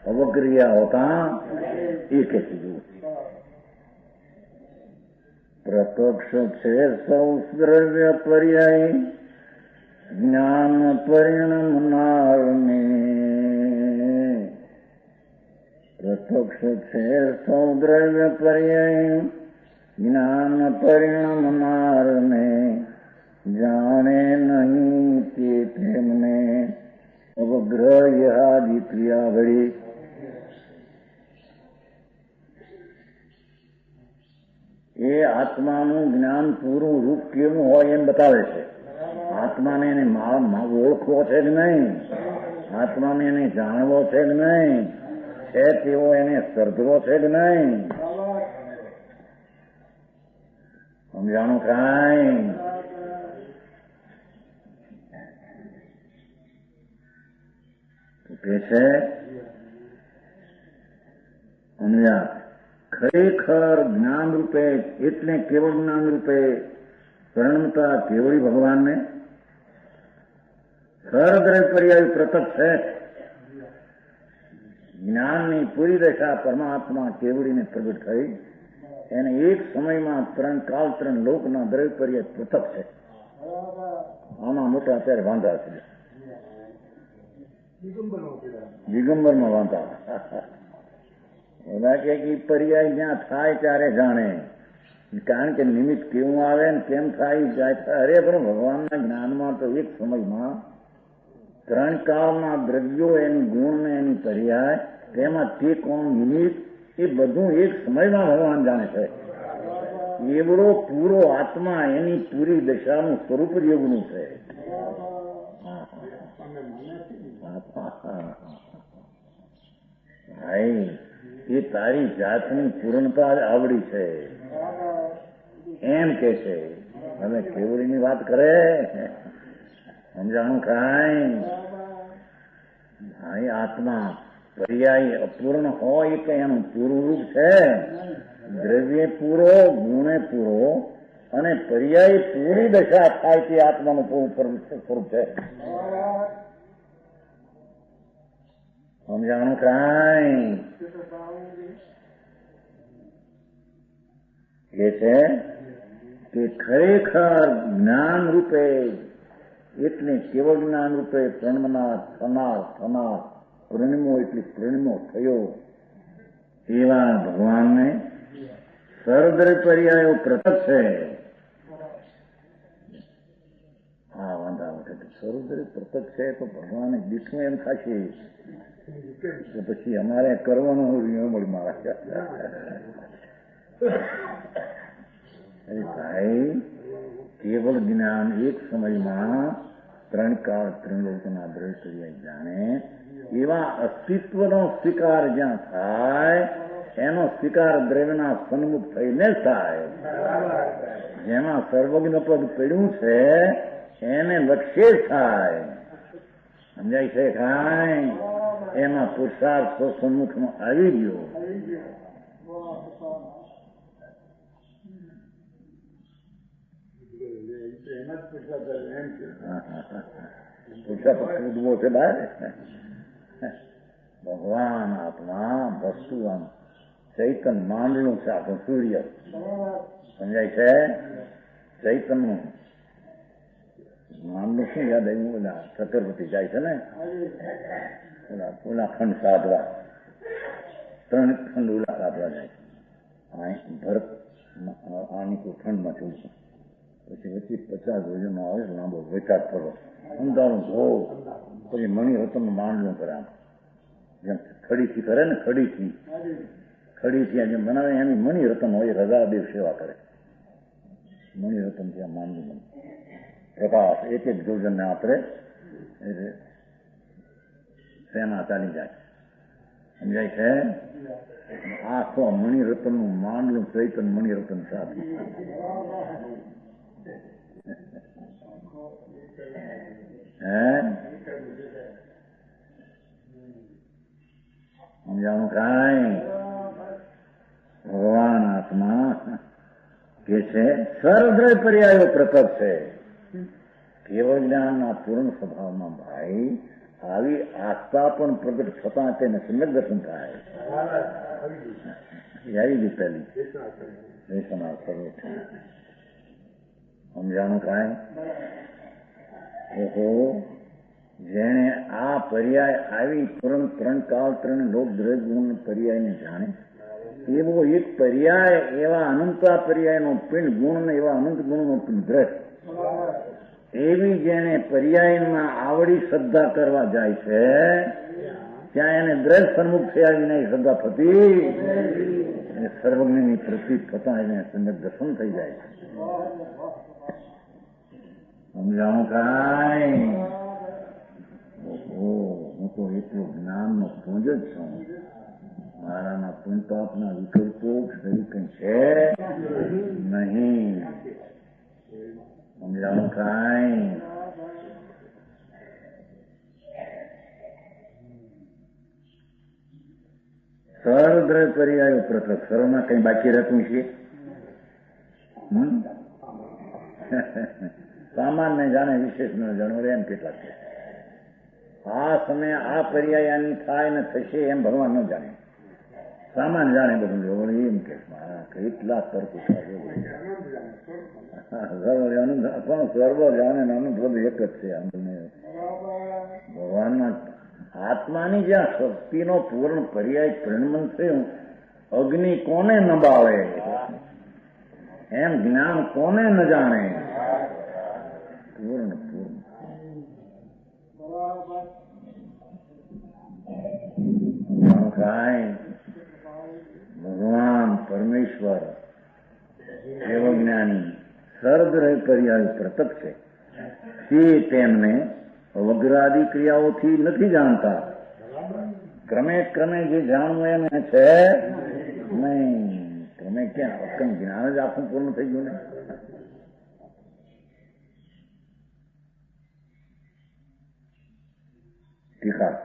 અવગ્રહ્યા હોતા એ કે કીધું પ્રત્યક્ષ છે સૌ દ્રવ્ય પર્યાય જ્ઞાન પરિણમનારને. પ્રત્યક્ષ છે સૌ દ્રવ્ય પર્યાય જ્ઞાન પરિણમનારને. જાણે નહીં તે તેમને અવગ્રહ્યાદિ ક્રિયા વળી. એ આત્માનું જ્ઞાન પૂરું રૂપ કેવું હોય એમ બતાવે છે. આત્માને એને ઓળખવો છે કે નહીં, આત્માને એને જાણવો છે કે નહીં, છે તેવો એને સર્જવો છે કે નહીં. સમજાણું કાંઈ? કે છે સમજ્યા? ખરેખર જ્ઞાન રૂપે એટલે કેવળ જ્ઞાન રૂપે પ્રણમતા કેવળી ભગવાનને સર્વદ્રવ્ય પર્યાય પ્રત્યક્ષ છે. જ્ઞાનની પૂરી દશા પરમાત્મા કેવળીને પ્રગટ થઈ એને એક સમયમાં 3 કાળ 3 લોકના દ્રવ્ય પર્યાય પ્રત્યક્ષ છે. આમાં મોટા અત્યારે વાંધા છે. દિગંબરમાં વાંધા. એના કે પર્યાય જ્યાં થાય ત્યારે જાણે. કારણ કે નિમિત્ત કેવું આવે ને કેમ થાય જાય. અરે પણ ભગવાનના જ્ઞાનમાં તો એક સમયમાં 3 કાળના દ્રવ્યો એની ગુણ ને એની પર્યાય તેમાં તે કોણ નિમિત્ત એ બધું એક સમયમાં ભગવાન જાણે છે. એવડો પૂરો આત્મા એની પૂરી દશાનું સ્વરૂપ જ એવડું છે. ભાઈ એ તારી જાતની પૂર્ણતા આવડી છે એમ કે છે. હવે કેવડીની વાત કરે સમજાણું કાંઈ? ભાઈ આત્મા પર્યાય અપૂર્ણ હોય કે એનું પૂરું રૂપ છે. દ્રવ્ય પૂરો, ગુણે પૂરો અને પર્યાય પૂરી દશા થાય તે આત્માનું પૂરું સ્વરૂપ છે. સમજાણું કાંઈ? એ છે કે ખરેખર જ્ઞાન રૂપે એટલે કેવળ જ્ઞાન રૂપે પ્રણમનાર થનાર પરિણમો એટલે પરિણમો થયો એવા ભગવાનને સર્વદ્રવ્ય પર્યાયો પ્રત્યક્ષ છે. હા વાંધા વખતે સર્વદ્રવ્ય પ્રત્યક્ષ છે તો ભગવાને દીઠું એમ થશે કે પછી અમારે કરવાનું મળી મારા અરે ભાઈ, કેવળ જ્ઞાન એક સમયમાં ત્રણ કાળ ત્રણ લોકોના દ્રઢ પર્યાય જાણે એવા અસ્તિત્વનો સ્વીકાર જ્યાં થાય એનો સ્વીકાર દ્રવ્યના સન્મુખ થઈને થાય. જેમાં સર્વજ્ઞ પદ પડ્યું છે એને લક્ષ્ય થાય. સમજાય છે કાંઈ? એમાં પુરુષાર્થ સન્મુખનો આવી ગયો. પુરુષાર્થ ઉદવો છે બહાર. ભગવાન આત્મા વસ્તુ આમ ચૈતન માંડલું છે આપણું સૂર્ય. સમજાય છે? ચૈતનનું માંડલું શું યાદ આવ્યું? ઓલા છતરપતિ જાય છે ને ઓલા ખંડ સાધવા, 3 ખંડ ઓલા સાધવા જાય છે. ભરત આની કોઈ ખંડમાં છું પછી વચ્ચે 50 વજનનો આવે લાંબો વેચાટ ફરો અંધારું ધો પછી મણિરત્ન માંડલું કરે. જેમ ખડીથી કરે ને ખડીથી જેમ બનાવે એની મણિરત્ન હોય. રજાદેવ સેવા કરે. મણિરત્ન ત્યાં માંડલું બને. પ્રકાશ એક જોજનને આપણે સેના ચાલી જાય. સમજાય છે? આખો મણિરત્નનું માંડલું ચૈતન મણિરત્ન સાથે. સમજાણું કાંઈ? ભગવાન આત્મા કે છે સર્વદ્રય પર્યાયો પ્રકટ છે. કેવળ જ્ઞાનના પૂર્ણ સ્વભાવમાં ભાઈ આવી આસ્થા પણ પ્રગટ થતા તેને સમ્યક દર્શન થાય. આવી ગઈ પહેલી દેશના સર્વ. સમજાણું કાંઈ? ઓહો, જેણે આ પર્યાય આવી તુરંત 3 કાળ 3 લોક દ્રવ્ય ગુણ પર્યાયને જાણે એવો એક પર્યાય એવા અનંતા પર્યાયનો પિંડ ગુણ ને એવા અનંત ગુણનો પિંડ દ્રઢ એવી જેને પર્યાયમાં આવડી શ્રદ્ધા કરવા જાય છે ત્યાં એને દ્રઢ સન્મુખ થયા વિના શ્રદ્ધા થતી અને સર્વજ્ઞની પ્રતીત થતા એને સમ્યક દર્શન થઈ જાય છે. સમજાણું કાંઈ? હું તો એટલો જ્ઞાનનો પુંજ જ છું. મારાના પુંજપાપના વિકલ્પો શરીર કંઈ છે નહીં. સમજાણું કાંઈ? સર્વદ્રય પર્યાયો પ્રથમ સર્વમાં કઈ બાકી રહેતું છે? સામાન્ય જાણે વિશેષ ન જાણવું એમ કેટલાક છે. આ સમયે આ પર્યાયાની થાય ને થશે એમ ભગવાન ન જાણે. સામાન્ય જાણે બધું એમ કે કેટલા તર્ક પણ સર્વ જાણે અનંત બધું એક જ છે. ભગવાનના આત્માની જ્યાં શક્તિનો પૂર્ણ પર્યાય પરિણમન થયું અગ્નિ કોને ન બાળે એમ જ્ઞાન કોને ન જાણે. પૂર્ણ ભગવાન પરમેશ્વર દેવજ્ઞાની સર્વદ્રય પર્યાય પ્રતપ છે. તે તેમને અવગ્રાદી ક્રિયાઓથી નથી જાણતા. ક્રમે ક્રમે જે જાણવું એમ છે નહીં. ક્રમે ક્યાં અક્કમ જ્ઞાન જ આખું પૂર્ણ થઈ ગયું ને. ટીકા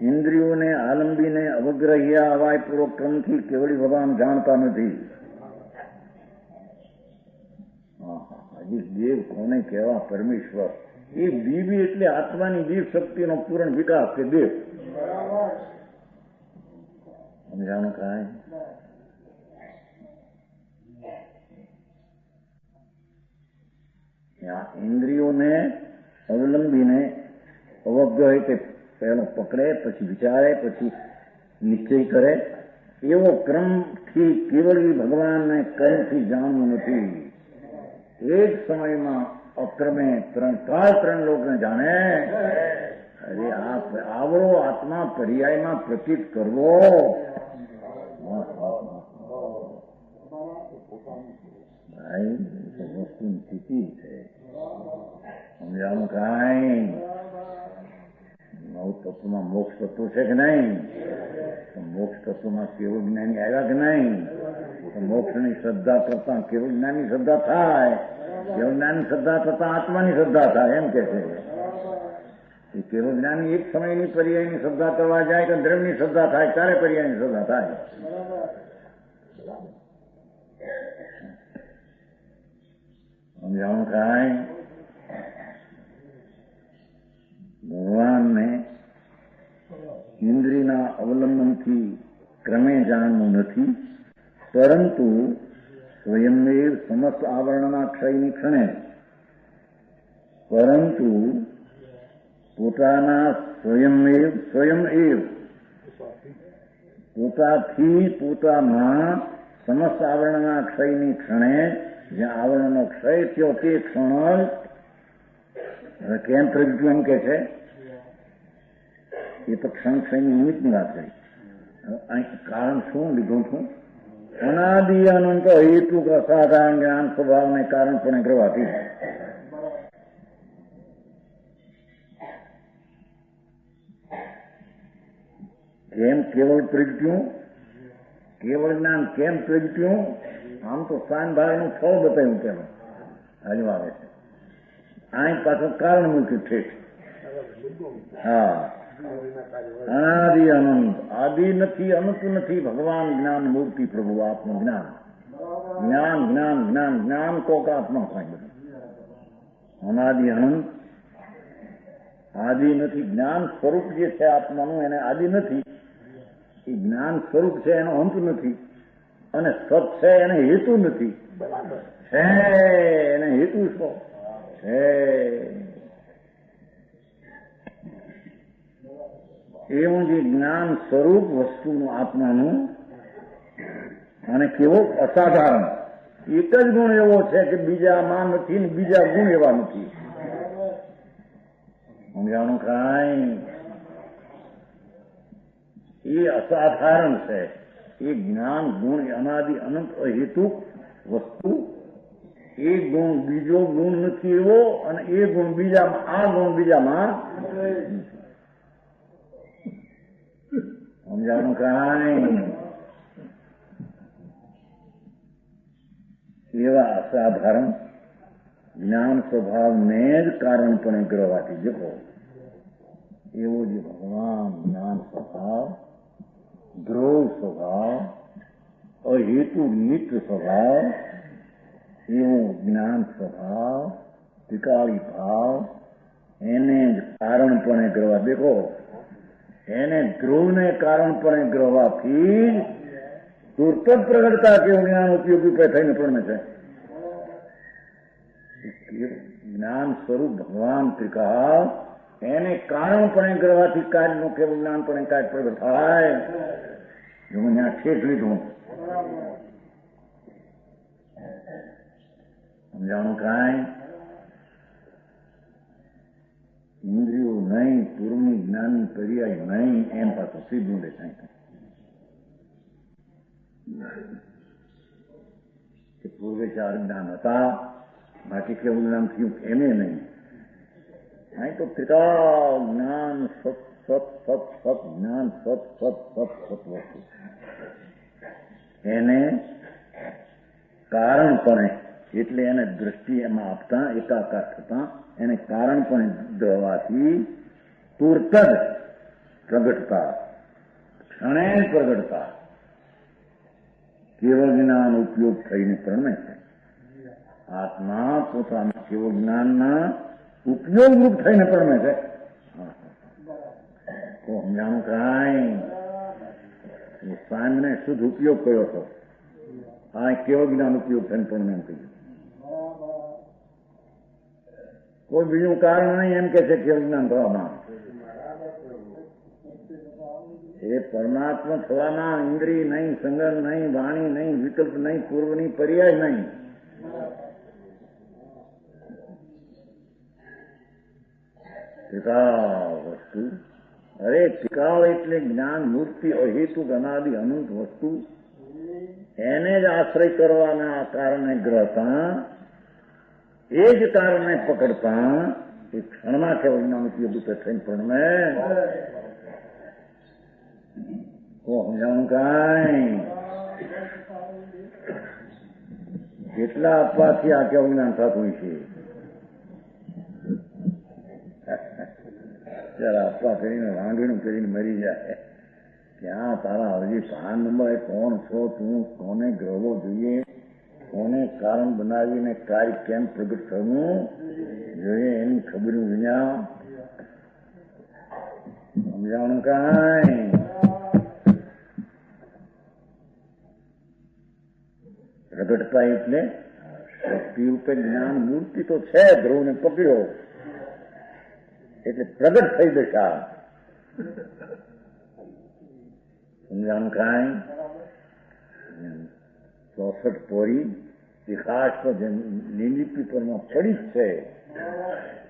ઇન્દ્રિયોને આલંબીને અવગ્રહ્યા અવાય પૂર્વક ક્રમથી કેવળી ભગવાન જાણતા નથી. હજી દેવ કોને કહેવા? પરમેશ્વર. એ દિવ્ય એટલે આત્માની દિવ્ય શક્તિનો પૂર્ણ વિકાસ કે દેવ. સમજાણું કાંઈ? ઇન્દ્રિયોને અવલંબીને અવગ્રહ તે પહેલો પકડે પછી વિચારે પછી નિશ્ચય કરે એવો ક્રમથી કેવળી ભગવાનને કર્મથી જાણવું નથી. એક સમયમાં અક્રમે 3 કાળ 3 લોકને જાણે. અરે આવડો આત્મા પર્યાયમાં પ્રતીત કરવો વસ્તુની સ્થિતિ છે. સમજાણું કાંઈ નવ તત્વમાં મોક્ષ તત્વ છે કે નહીં? તો મોક્ષ તત્વમાં કેવળ જ્ઞાની આવ્યા કે નહીં? તો મોક્ષની શ્રદ્ધા કરતા કેવળ જ્ઞાનની શ્રદ્ધા થાય, કેવળ જ્ઞાનની શ્રદ્ધા કરતા આત્માની શ્રદ્ધા થાય, એમ કે છે. એ કેવળ જ્ઞાની એક સમયની પર્યાયની શ્રદ્ધા કરવા જાય કે દ્રવ્યની શ્રદ્ધા થાય, ત્યારે પર્યાયની શ્રદ્ધા થાય. સમજાણું કાંઈ? ભગવાનને ઇન્દ્રિયના અવલંબનથી ક્રમે જાણવું નથી, પરંતુ સ્વયંમેવ સમસ્ત આવરણના ક્ષયની ક્ષણે, પરંતુ પોતાના સ્વયં એવ પોતાથી પોતામાં સમસ્ત આવરણના ક્ષયની ક્ષણે, જ્યાં આવરણનો ક્ષય થયો તે ક્ષણ કેમ પ્રગટ્યું એમ કે છે. એ તો ક્ષણ ક્ષયની નિમિત્તની વાત કરી. કારણ શું લીધું છું? અનાદિ અનંત હેતુ અસાધારણ જ્ઞાન સ્વભાવને કારણપણે કરવાથી. કેમ કેવળ પ્રગટ્યું? કેવળ જ્ઞાન કેમ પ્રગટ્યું? આમ તો સ્થાન ભાવનું ફળ બતાવ્યું પેલું હજુ આવે છે. અહીં પાછું કારણ મૂક્યું છે. હા, અનાદિ અનંત, આદિ નથી, અનંત નથી. ભગવાન જ્ઞાન મૂર્તિ, પ્રભુ આત્મ જ્ઞાન. જ્ઞાન જ્ઞાન જ્ઞાન જ્ઞાન કોક આત્મા થાય બધું. અનાદિ અનંત, આદિ નથી. જ્ઞાન સ્વરૂપ જે છે આત્માનું, એને આદિ નથી. એ જ્ઞાન સ્વરૂપ છે, એનો અંત નથી. અને સત છે, એને હેતુ નથી. છે એને હેતુ શું છે? એવું જે જ્ઞાન સ્વરૂપ વસ્તુનું આત્માનું, અને કેવો અસાધારણ. એક જ ગુણ એવો છે કે બીજામાં નથી ને બીજા ગુણ એવા નથી. સમજાણું કાંઈ? એ અસાધારણ છે. એ જ્ઞાન ગુણ અનાદિ અનંત અહેતુક વસ્તુ. એ ગુણ બીજો ગુણ નથી એવો, અને એ ગુણ બીજામાં, આ ગુણ બીજામાં. સમજાણું કાંઈ? એવા અસાધારણ જ્ઞાન સ્વભાવને જ કારણપણે ગ્રહવાથી જપો. એવો જે ભગવાન જ્ઞાન સ્વભાવ, ધ્રુવ સ્વભાવ, અહેતુ નિત્ય સ્વભાવ, એવું જ્ઞાન સ્વભાવ, ત્રિકાળી ભાવ, એને જ કારણપણે ગ્રહવા. દેખો, એને ધ્રુવને કારણપણે ગ્રહવાથી તુરત જ પ્રગટતા કેવું જ્ઞાન ઉપયોગી થઈને પણ છે. જ્ઞાન સ્વરૂપ ભગવાન ત્રિકાળ, એને કારણપણે ગ્રહવાથી કાર્યનું કેવું જ્ઞાનપણે કાર્ય પ્રગટ થાય. જો મેં આ ઠેક લીધું. સમજાણું કાંઈ? ઇન્દ્રિયો નહીં, પૂર્વની જ્ઞાનની પર્યાય નહીં, એમ પાછું સીધું દેખાય. પૂર્વે ચાર જ્ઞાન હતા, બાકી કેવું જ્ઞાન થયું એમે નહીં. અહીં તો ત્રિકાળ જ્ઞાન, સત સત સત સત જ્ઞાન, સત સત સત સત વસ્તુ. એને કારણપણે, એટલે એને દ્રષ્ટિ એમાં આપતા, એકાકાર થતા, એને કારણપણે દવાથી તુરત જ પ્રગટતા, ક્ષણે પ્રગટતા કેવળ જ્ઞાન ઉપયોગ થઈને પરમે છે. આત્મા પોતાના કેવળ જ્ઞાનના ઉપયોગ રૂપ થઈને પરમે છે. સમજાણું કાંઈ? સાંજને શુદ્ધ ઉપયોગ કર્યો હતો. આ કેવળ જ્ઞાન ઉપયોગ થઈને પરમે એમ કહ્યું. કોઈ બીજું કારણ નહીં એમ કે છે કેવળ જ્ઞાન થવામાં. એ પરમાત્મા થવામાં ઇન્દ્રિય નહીં, સંગમ નહીં, વાણી નહીં, વિકલ્પ નહીં, પૂર્વની પર્યાય નહીં. ટિકાવ વસ્તુ. અરે ટિકાવ એટલે જ્ઞાન મૂર્તિ, અહેતુ, અનાદિ અનંત વસ્તુ. એને જ આશ્રય કરવાના કારણે ગ્રહતા, એ જ કારણે પકડતા એ ક્ષણમાં કેવળ જ્ઞાન ઉપયોગી થઈને પ્રણમે સમજાણું કાંઈ કેટલા આપવાથી આ કેવું જ્ઞાન થતું છે. જરા આપવા કરીને વાંગીનું કરીને મરી જાય. ક્યાં તારા હજી ભાન નંબર કોણ છો તું, કોને ગ્રહવો જોઈએ, કોને કારણ બનાવીને કાર્ય કેમ પ્રગટ થવું જોઈએ એની ખબર વિના સમજાણું કાંઈ. પ્રગટતા એટલે શક્તિ રૂપે જ્ઞાન મૂર્તિ તો છે, ધ્રુવને પકડ્યો એટલે પ્રગટ થઈ દશા. સમજાણું કાંઈ. 64 પોરી વિકાસ તો લીલી પીપળમાં પડી જ છે.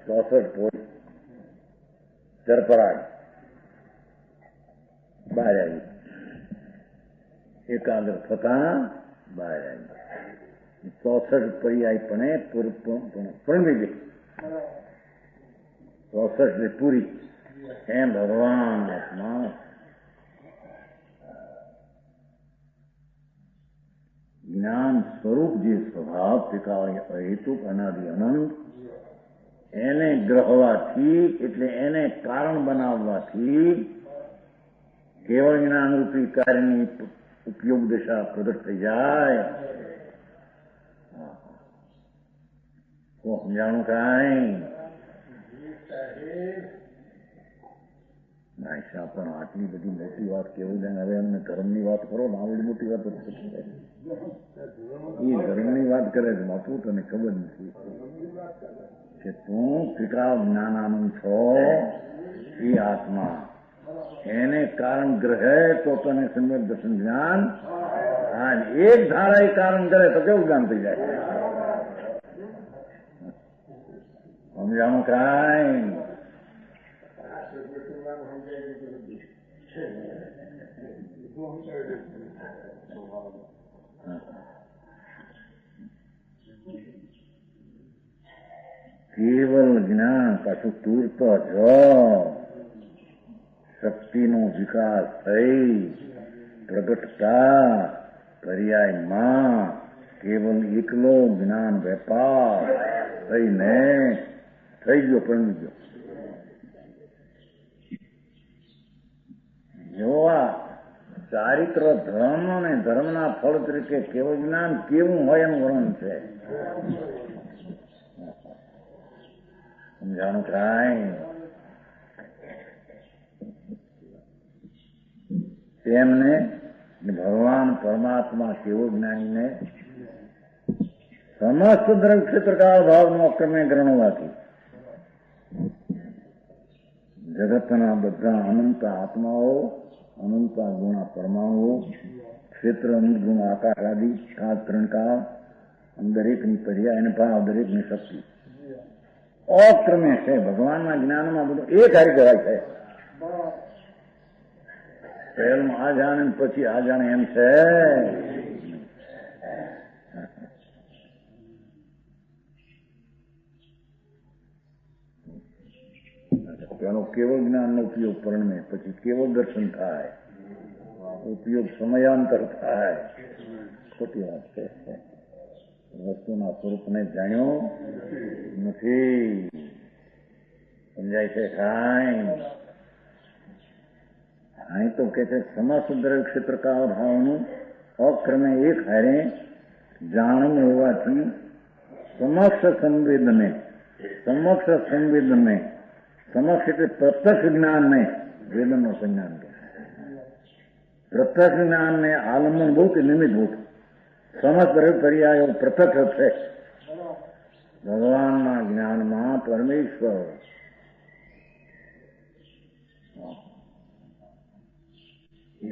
64 પોરી ચરપરાગ બહાર આવી, એકાગ્ર થતા બહાર આવી. 64 પર્યાય પણ પરમી ગઈ. 64 પૂરી એમ ભગવાન આત્મા જ્ઞાન સ્વરૂપ જે સ્વભાવ પિતા હેતુક અનાદિ અનંત એને ગ્રહવાથી એટલે એને કારણ બનાવવાથી કેવળ જ્ઞાનરૂપી કાર્યની ઉપયોગ દશા પ્રગટ થઈ જાય. તો સમજાણું કાંઈ. નાયસા પણ આટલી બધી મોટી વાત કેવું જાય. હવે અમને ધર્મની વાત કરો ને, આવડી મોટી વાત એ ધર્મની વાત કરે છે. બાપુ તને ખબર નથી કે તું પિતા જ્ઞાનાનંદ છો, એ આત્મા એને કારણ ગ્રહે તો તને સમ્યક દર્શન જ્ઞાન. એક ધારા એ કારણ કરે તો કેવું જ્ઞાન થઈ જાય. સમજાણું કાંઈ. કેવલ જ્ઞાન પાછું તૂરતો જો શક્તિનો વિકાસ થઈ પ્રગટતા પર્યાયમાં કેવલ એકલો જ્ઞાન વેપાર થઈને થઈ ગયો, પરમી ગયો. જો આ ચારિત્ર ધર્મ અને ધર્મના ફળ તરીકે કેવળ જ્ઞાન કેવું હોય એનું વર્ણન છે. સમજાણું કાંઈ. તેમને ભગવાન પરમાત્મા કેવો જ્ઞાનીને સમસ્ત દ્રવ્ય ક્ષેત્રકાળ ભાવનો ક્રમે ગ્રહણવાથી જગતના બધા અનંત આત્માઓ, અનંત ગુણા પરમાણુઓ, ક્ષેત્ર અનંત ગુણ આકાશ આદિ કાળ ત્રણ કાળ દરેકની પર્યાય અને ભાવ દરેકની શક્તિ અક્રમે છે. ભગવાનના જ્ઞાનમાં બધું એક હારી કરાય છે. પહેલું આ જાણે પછી આ જાણે એમ છે. તેનો કેવળ જ્ઞાનનો ઉપયોગ પરણે પછી કેવળ દર્શન થાય, ઉપયોગ સમયાંતર થાય. ખોટી વાત છે. વસ્તુના સ્વરૂપને જાણ્યો નથી. સમજાય છે કાંઈ. અહીં તો કે છે સમસ્ત દ્રવ્ય ક્ષેત્રકાળ ભાવનું અક્રમે એક હારે જાણવું હોવાથી સમક્ષ સંવેદને સમક્ષ એટલે પ્રત્યક્ષ જ્ઞાનને વેદનનો સંજ્ઞાન કહે. પ્રત્યક્ષ જ્ઞાનને આલંબન ભૂત નિમિત્ત ભૂત સમસ્ત પર્યાયો પ્રત્યક્ષ છે. ભગવાનના જ્ઞાનમાં પરમેશ્વર એ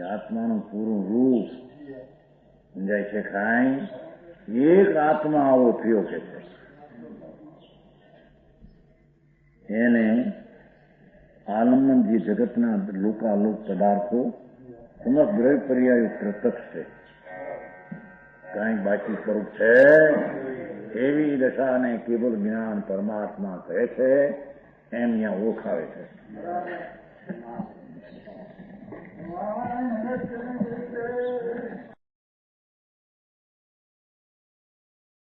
આત્માનું પૂરું રૂપ સમજાય છે કાંઈ. એક આત્મા આવો થયો કે છે. એને આલંબન જે જગતના લોકાલોક પદાર્થો સમસ્ત દરેક પર્યાય પ્રત્યક્ષ છે. કાંઈક બાકી સ્વરૂપ છે એવી દશાને કેવલ જ્ઞાન પરમાત્મા કહે છે, એમ અહીંયા ઓળખાવે છે.